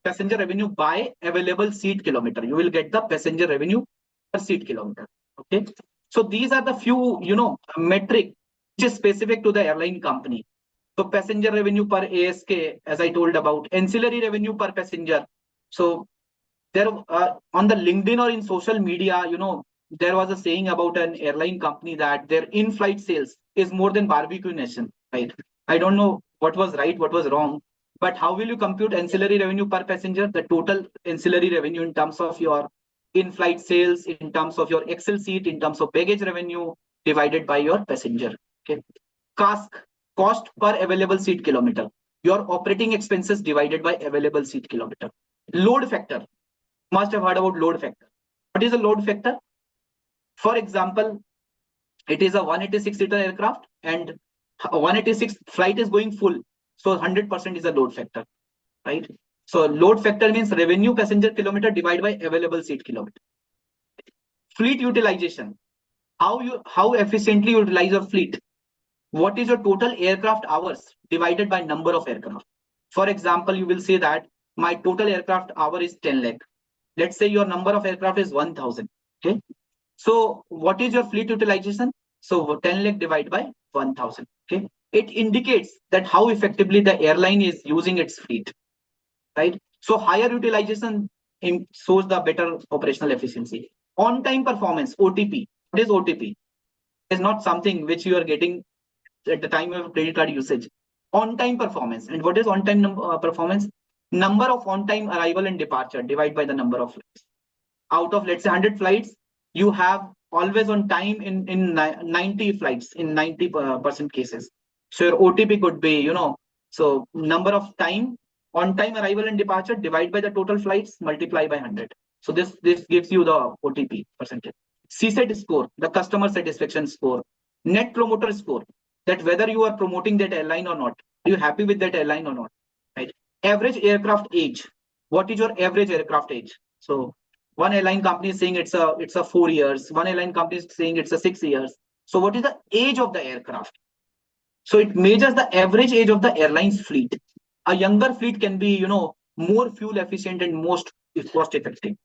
passenger revenue by available seat kilometer. You will get the passenger revenue per seat kilometer. Okay. So these are the few, metric which is specific to the airline company. So passenger revenue per ASK, as I told about, ancillary revenue per passenger. So there on the LinkedIn or in social media, there was a saying about an airline company that their in-flight sales is more than barbecue nation, right? I don't know what was right, what was wrong, but how will you compute ancillary revenue per passenger? The total ancillary revenue in terms of your in-flight sales, in terms of your Excel seat, in terms of baggage revenue divided by your passenger. Okay. CASK, cost per available seat kilometer. Your operating expenses divided by available seat kilometer. Load factor. Must have heard about load factor. What is a load factor? For example, it is a 186-seater aircraft and 186 flight is going full. So 100% is a load factor, right? So load factor means revenue passenger kilometer divided by available seat kilometer. Fleet utilization. How efficiently you utilize your fleet? What is your total aircraft hours divided by number of aircraft? For example, you will say that my total aircraft hour is 10 lakh. Let's say your number of aircraft is 1000. Okay. So what is your fleet utilization? So 10 lakh divided by 1000. Okay. It indicates that how effectively the airline is using its fleet, right? So higher utilization shows the better operational efficiency. On-time performance, OTP. What is OTP? It is not something which you are getting at the time of credit card usage. On-time performance. And what is on-time performance? Number of on-time arrival and departure divided by the number of flights. Out of, let's say, 100 flights, you have always on time in 90 flights, in 90% cases. So your OTP could be, so number of time, on-time arrival and departure divided by the total flights, multiply by 100. So this gives you the OTP percentage. CSAT score, the customer satisfaction score. Net promoter score, that whether you are promoting that airline or not, are you happy with that airline or not, right? Average aircraft age. What is your average aircraft age? So one airline company is saying it's a 4 years. One airline company is saying it's a 6 years. So what is the age of the aircraft? So it measures the average age of the airline's fleet. A younger fleet can be, more fuel efficient and most cost effective.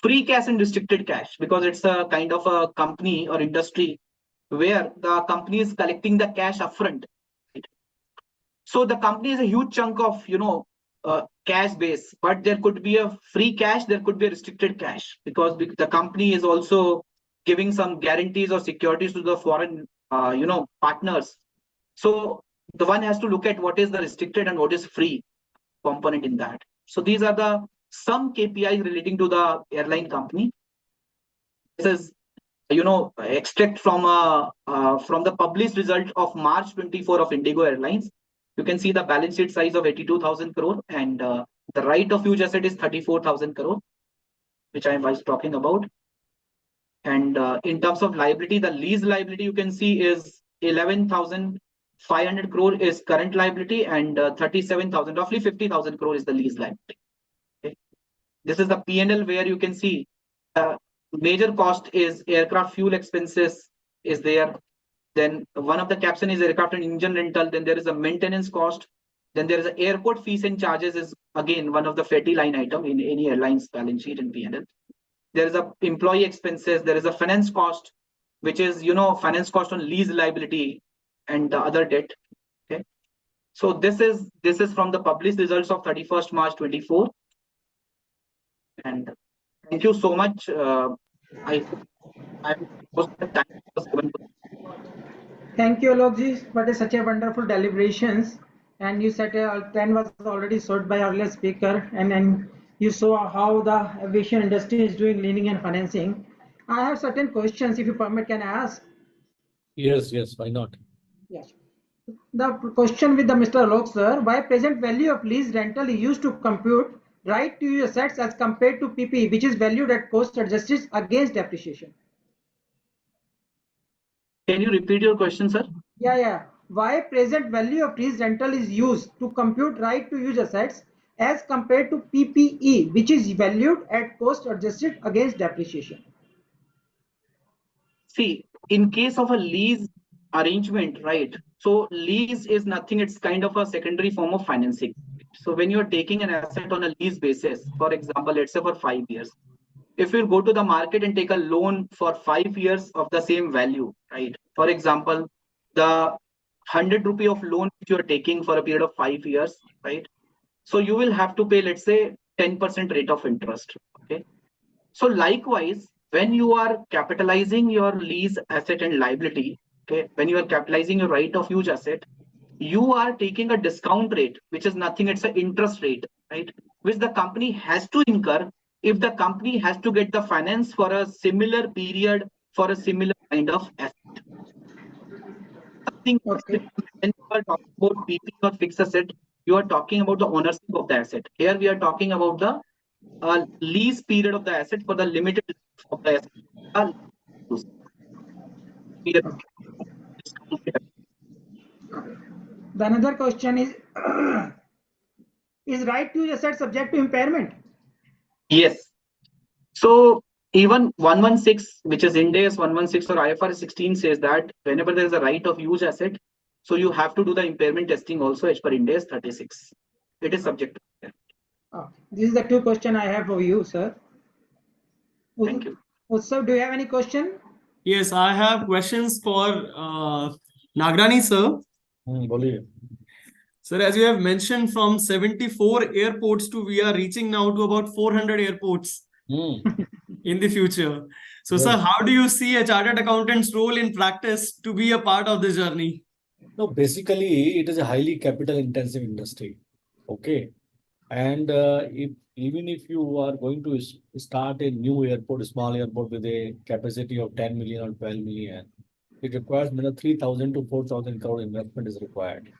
Free cash and restricted cash, because it's a kind of a company or industry where the company is collecting the cash upfront. Right? So the company is a huge chunk of, cash base, but there could be a free cash, there could be a restricted cash, because the company is also giving some guarantees or securities to the foreign, partners. So the one has to look at what is the restricted and what is free component in that. So these are some KPIs relating to the airline company. This is, extract from the published result of March 24 of Indigo Airlines. You can see the balance sheet size of 82,000 crore and the right of use asset is 34,000 crore, which I was talking about. And in terms of liability, the lease liability you can see is 11,500 crore is current liability, and 37,000, roughly 50,000 crore is the lease liability. Okay. This is the P&L where you can see major cost is aircraft fuel expenses is there. Then one of the caption is aircraft and engine rental. Then there is a maintenance cost. Then there is a airport fees and charges is again one of the fatty line item in any airline's balance sheet and P&L. There is a employee expenses. There is a finance cost, which is finance cost on lease liability and the other debt. Okay, so this is from the published results of 31st March 24. And thank you so much. I hope most of the time was given to. Thank you, Alokji, for such a wonderful deliberations. And you said 10 was already sold by earlier speaker, and then you saw how the aviation industry is doing lending and financing. I have certain questions, if you permit, can I ask? Yes, why not? Yes. The question with the Mr. Alok sir, why present value of lease rental is used to compute right to use assets as compared to PPE, which is valued at cost adjusted against depreciation? Can you repeat your question, sir? Yeah. Why present value of lease rental is used to compute right to use assets as compared to PPE, which is valued at cost adjusted against depreciation? See, in case of a lease arrangement, right? So lease is nothing, it's kind of a secondary form of financing. So when you're taking an asset on a lease basis, for example, let's say for 5 years, if you go to the market and take a loan for 5 years of the same value, right? For example, the 100 rupee of loan which you are taking for a period of 5 years, right? So you will have to pay, let's say, 10% rate of interest. Okay. So likewise, when you are capitalizing your lease asset and liability, okay, when you are capitalizing your right of use asset, you are taking a discount rate, which is nothing, it's an interest rate, right? Which the company has to incur if the company has to get the finance for a similar period for a similar kind of asset. Okay. When you are talking about PP or fixed asset, you are talking about the ownership of the asset. Here we are talking about the lease period of the asset for the limited life of the asset. The another question is is right to use asset subject to impairment? Yes. So even 116, which is Ind AS 116 or IFRS 16, says that whenever there is a right of use asset, so you have to do the impairment testing also as per Ind AS 36. It is subject to. This is the two question I have for you, sir. Thank you. Sir, do you have any question? Yes, I have questions for Nagrani sir. Boliye. Sir, as you have mentioned, from 74 airports to we are reaching now to about 400 airports in the future. So, sir, how do you see a chartered accountant's role in practice to be a part of this journey? No, basically, it is a highly capital intensive industry. Okay. And even if you are going to start a new airport, a small airport with a capacity of 10 million or 12 million, it requires 3,000 to 4,000 crore investment is required.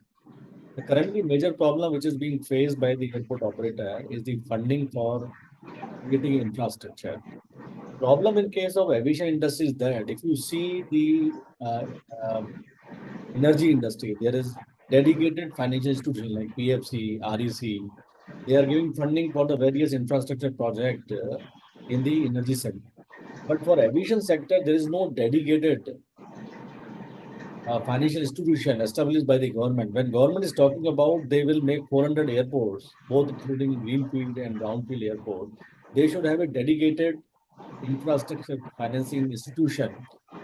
The currently major problem which is being faced by the airport operator is the funding for creating infrastructure. Problem in case of aviation industry is that if you see the energy industry, there is dedicated financial institutions like PFC, REC. They are giving funding for the various infrastructure project in the energy sector. But for aviation sector, there is no dedicated financial institution established by the government. When government is talking about they will make 400 airports, both including greenfield and brownfield airport, they should have a dedicated infrastructure financing institution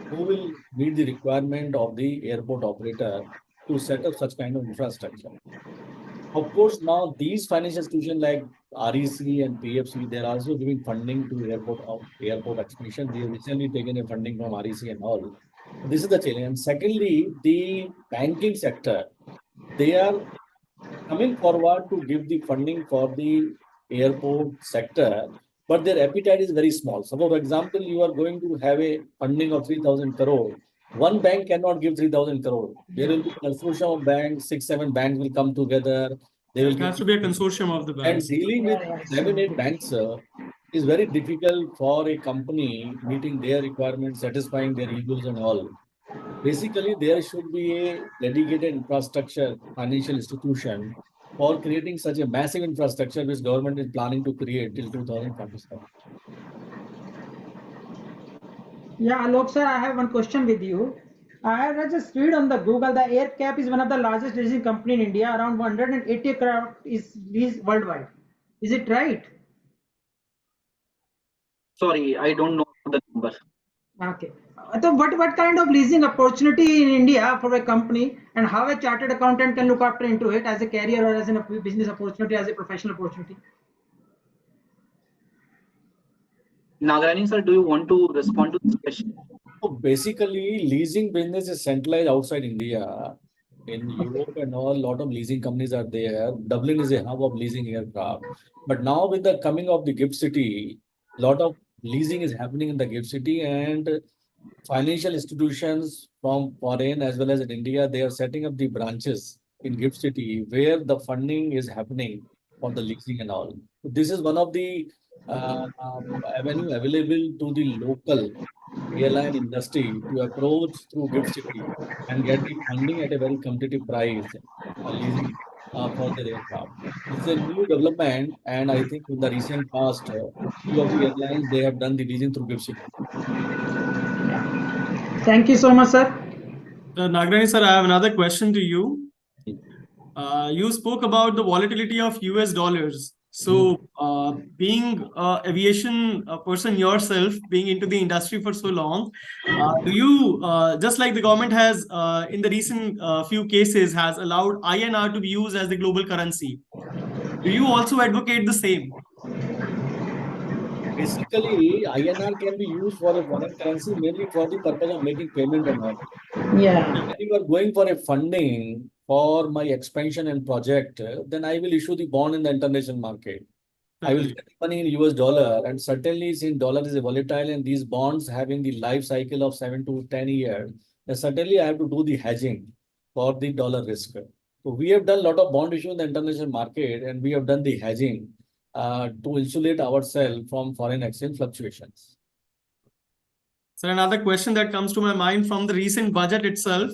who will meet the requirement of the airport operator to set up such kind of infrastructure. Of course, now these financial institutions like REC and PFC, they're also giving funding to airport expansion. They have recently taken a funding from REC and all. This is the challenge. And secondly, the banking sector, they are coming forward to give the funding for the airport sector, but their appetite is very small. So, for example, you are going to have a funding of 3,000 crore. One bank cannot give 3,000 crore. There will be a consortium of banks, 6-7 banks will come together. They will It has to be a consortium of the banks. And dealing with 7-8 banks is very difficult for a company meeting their requirements, satisfying their egos and all. Basically, there should be a dedicated infrastructure financial institution for creating such a massive infrastructure which government is planning to create till 2047. Yeah, Alok sir, I have one question with you. I just read on the Google, the AirCap is one of the largest leasing company in India. Around 180 aircraft is leased worldwide. Is it right? Sorry, I don't know the number. Okay. So what kind of leasing opportunity in India for a company, and how a chartered accountant can look after into it as a career or as a business opportunity, as a professional opportunity? Nagarani sir, do you want to respond to this question? So basically, leasing business is centralized outside India. In Europe and all, lot of leasing companies are there. Dublin is a hub of leasing aircraft. But now with the coming of the Gift City, lot of leasing is happening in the Gift City, and financial institutions from foreign as well as in India, they are setting up the branches in Gift City where the funding is happening for the leasing and all. This is one of the avenue available to the local airline industry to approach through Gift City and get the funding at a very competitive price, leasing for their aircraft. This is a new development, and I think in the recent past, few of the airlines they have done the leasing through Gift City. Thank you so much, sir. Nagrani sir, I have another question to you. Hmm. You spoke about the volatility of US dollars. So, being aviation person yourself, being into the industry for so long, do you, just like the government has in the recent few cases, has allowed INR to be used as the global currency, do you also advocate the same? Basically, INR can be used for a foreign currency mainly for the purpose of making payment and all. Yeah. When you are going for a funding for my expansion and project, then I will issue the bond in the international market. I will Certainly. get money in US dollar, and certainly since dollar is a volatile and these bonds having the life cycle of 7 to 10 years, then certainly I have to do the hedging for the dollar risk. So we have done a lot of bond issue in the international market, and we have done the hedging to insulate ourselves from foreign exchange fluctuations. So another question that comes to my mind from the recent budget itself,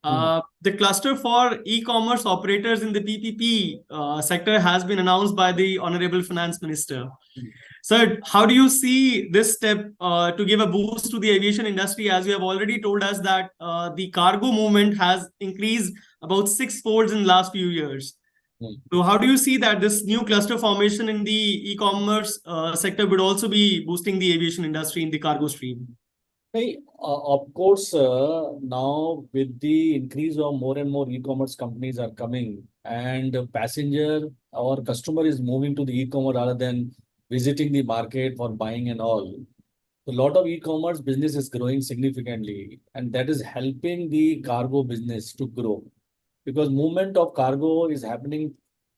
the cluster for e-commerce operators in the PPP sector has been announced by the Honorable Finance Minister. Sir, how do you see this step to give a boost to the aviation industry? As you have already told us that the cargo movement has increased about 6-fold in the last few years. So how do you see that this new cluster formation in the e-commerce sector would also be boosting the aviation industry in the cargo stream? Hey, of course, now with the increase of more and more e-commerce companies are coming, and passenger or customer is moving to the e-commerce rather than visiting the market for buying and all. A lot of e-commerce business is growing significantly, and that is helping the cargo business to grow because movement of cargo is happening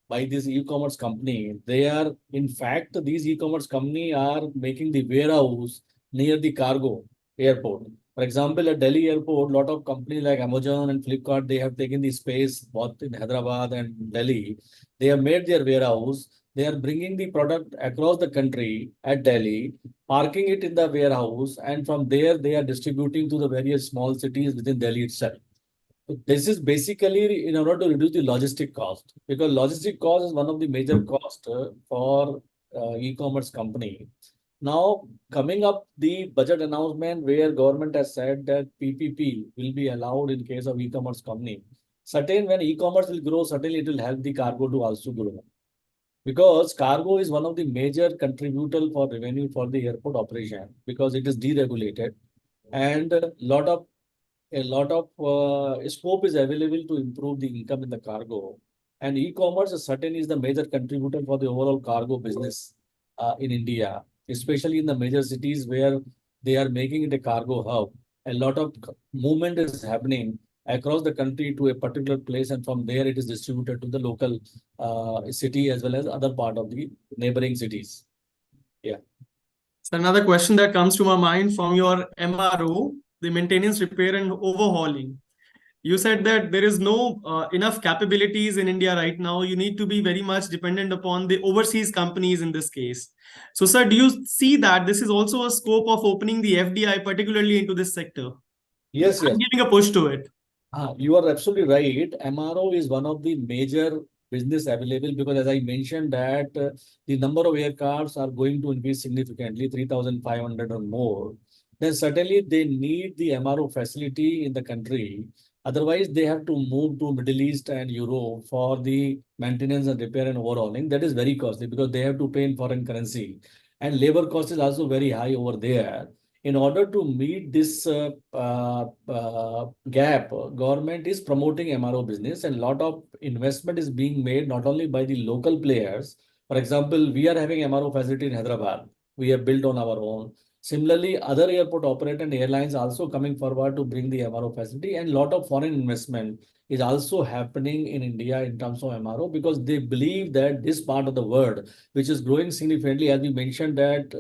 by this e-commerce company. They are, in fact, these e-commerce company are making the warehouse near the cargo airport. For example, at Delhi airport, lot of companies like Amazon and Flipkart, they have taken the space both in Hyderabad and Delhi. They have made their warehouse. They are bringing the product across the country at Delhi, parking it in the warehouse, and from there they are distributing to the various small cities within Delhi itself. So this is basically in order to reduce the logistic cost, because logistic cost is one of the major cost for e-commerce company. Now coming up the budget announcement where government has said that PPP will be allowed in case of e-commerce company. Certain when e-commerce will grow, certainly it will help the cargo to also grow. Because cargo is one of the major contributor for revenue for the airport operation because it is deregulated, and a lot of scope is available to improve the income in the cargo. And e-commerce certainly is the major contributor for the overall cargo business in India, especially in the major cities where they are making it a cargo hub. A lot of movement is happening across the country to a particular place, and from there it is distributed to the local city as well as other part of the neighboring cities. Yeah. So another question that comes to my mind from your MRO, the maintenance, repair, and overhauling. You said that there is no enough capabilities in India right now. You need to be very much dependent upon the overseas companies in this case. So, sir, do you see that this is also a scope of opening the FDI, particularly into this sector, Yes, yes. and giving a push to it? You are absolutely right. MRO is one of the major business available because as I mentioned that the number of aircrafts are going to increase significantly, 3,500 or more. then certainly they need the MRO facility in the country. Otherwise, they have to move to Middle East and Europe for the maintenance and repair and overhauling. That is very costly because they have to pay in foreign currency. And labor cost is also very high over there. In order to meet this gap, government is promoting MRO business and a lot of investment is being made not only by the local players. For example, we are having MRO facility in Hyderabad. We have built on our own. Similarly, other airport operator and airlines also coming forward to bring the MRO facility, and lot of foreign investment is also happening in India in terms of MRO because they believe that this part of the world, which is growing significantly, as we mentioned that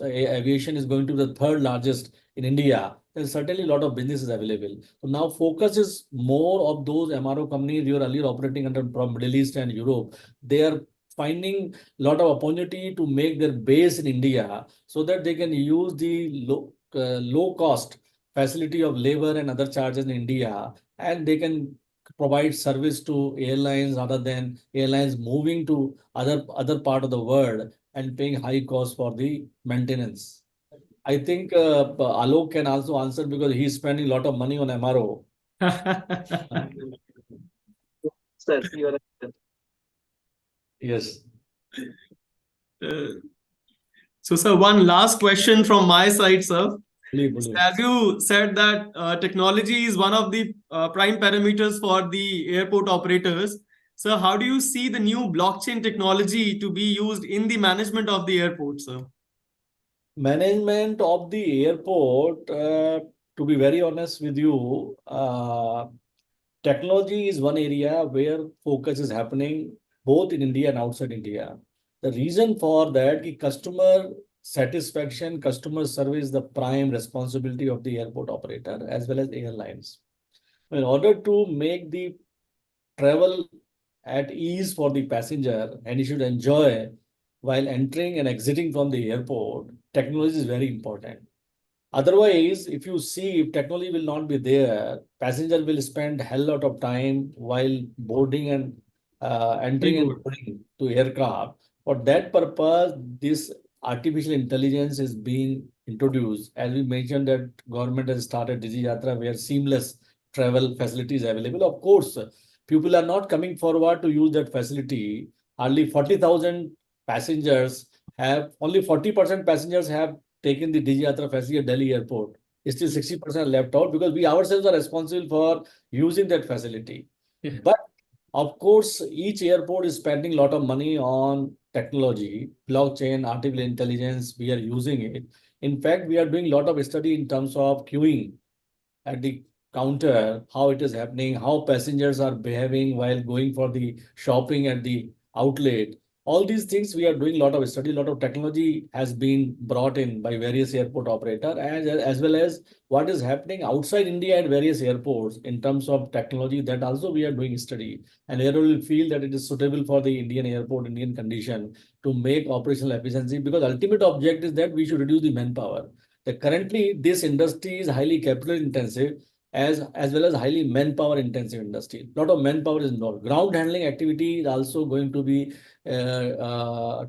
aviation is going to be the third largest in India, there's certainly a lot of businesses available. So now focus is more of those MRO companies you are earlier operating under from Middle East and Europe. They are finding a lot of opportunity to make their base in India so that they can use the low cost facility of labor and other charges in India, and they can provide service to airlines rather than airlines moving to other part of the world and paying high cost for the maintenance. I think Alok can also answer because he's spending a lot of money on MRO. Sir, you are Yes. So, sir, one last question from my side, sir. Please. As you said that technology is one of the prime parameters for the airport operators. So, how do you see the new blockchain technology to be used in the management of the airport, sir? Management of the airport, to be very honest with you, technology is one area where focus is happening both in India and outside India. The reason for that is customer satisfaction, customer service, the prime responsibility of the airport operator as well as airlines. In order to make the travel at ease for the passenger and he should enjoy while entering and exiting from the airport, technology is very important. Otherwise, if you see, if technology will not be there, passenger will spend hell lot of time while boarding and entering and boarding to aircraft. For that purpose, this artificial intelligence is being introduced. As we mentioned that government has started Digi Yatra where seamless travel facilities available. Of course, people are not coming forward to use that facility. Hardly 40,000 passengers have, only 40% passengers have taken the Digi Yatra facility at Delhi airport. Still 60% left out because we ourselves are responsible for using that facility. Yeah. But of course, each airport is spending a lot of money on technology, blockchain, artificial intelligence, we are using it. In fact, we are doing a lot of study in terms of queuing at the counter, how it is happening, how passengers are behaving while going for the shopping at the outlet. All these things we are doing a lot of study, a lot of technology has been brought in by various airport operator as well as what is happening outside India at various airports in terms of technology that also we are doing study. And airport will feel that it is suitable for the Indian airport, Indian condition to make operational efficiency because ultimate object is that we should reduce the manpower. That currently this industry is highly capital intensive as well as highly manpower intensive industry. A lot of manpower is involved. Ground handling activity is also going to be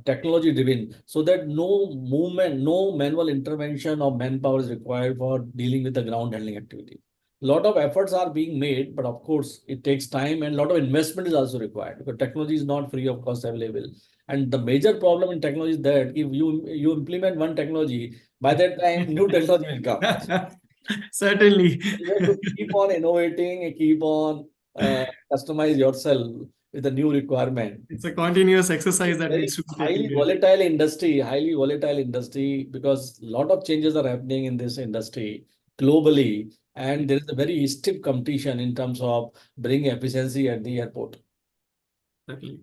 technology driven so that no movement, no manual intervention of manpower is required for dealing with the ground handling activity. A lot of efforts are being made, but of course it takes time and a lot of investment is also required because technology is not free of cost available. And the major problem in technology is that if you implement one technology, by that time new technology will come. Certainly. You have to keep on innovating and keep on customize yourself with a new requirement. It's a continuous exercise that Very needs to be highly taken. highly volatile industry because a lot of changes are happening in this industry globally, and there is a very stiff competition in terms of bringing efficiency at the airport. Certainly.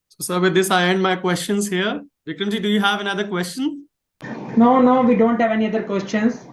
So, sir, with this, I end my questions here. Vikramji, do you have another question? No, we don't have any other questions.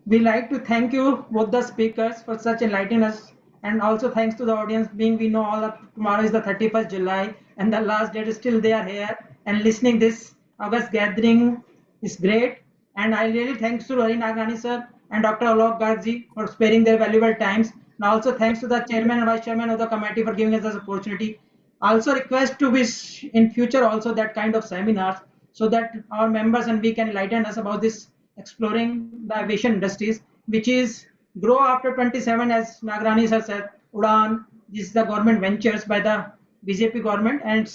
We like to thank you, both the speakers, for such enlightening us, and also thanks to the audience, being we know all that tomorrow is the 31st July, and the last date is still they are here, and listening this August gathering is great. And I really thanks to Hari Nagrani sir and Dr. Alok Gargji for sparing their valuable times, and also thanks to the chairman and vice chairman of the committee for giving us this opportunity. Also request to be in future also that kind of seminars so that our members and we can enlighten us about this exploring the aviation industries, which is grow after 27, as Nagrani sir said, Udan. This is the government ventures by the BJP government, and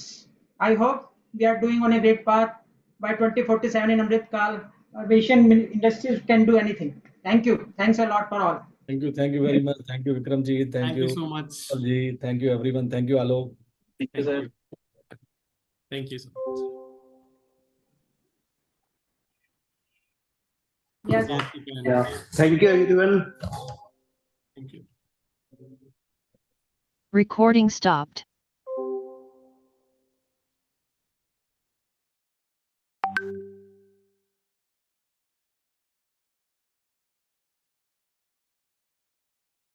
I hope we are doing on a great path. By 2047 in Amrit Kal, aviation industries can do anything. Thank you. Thanks a lot for all. Thank you. Thank you very much. Thank you, Vikramji. Thank you so much. Ji. Thank you, everyone. Thank you, Alok. Thank you, sir. Thank you so much. Yes. Yes, you can. Yeah. Thank you, everyone. Thank you. Recording stopped.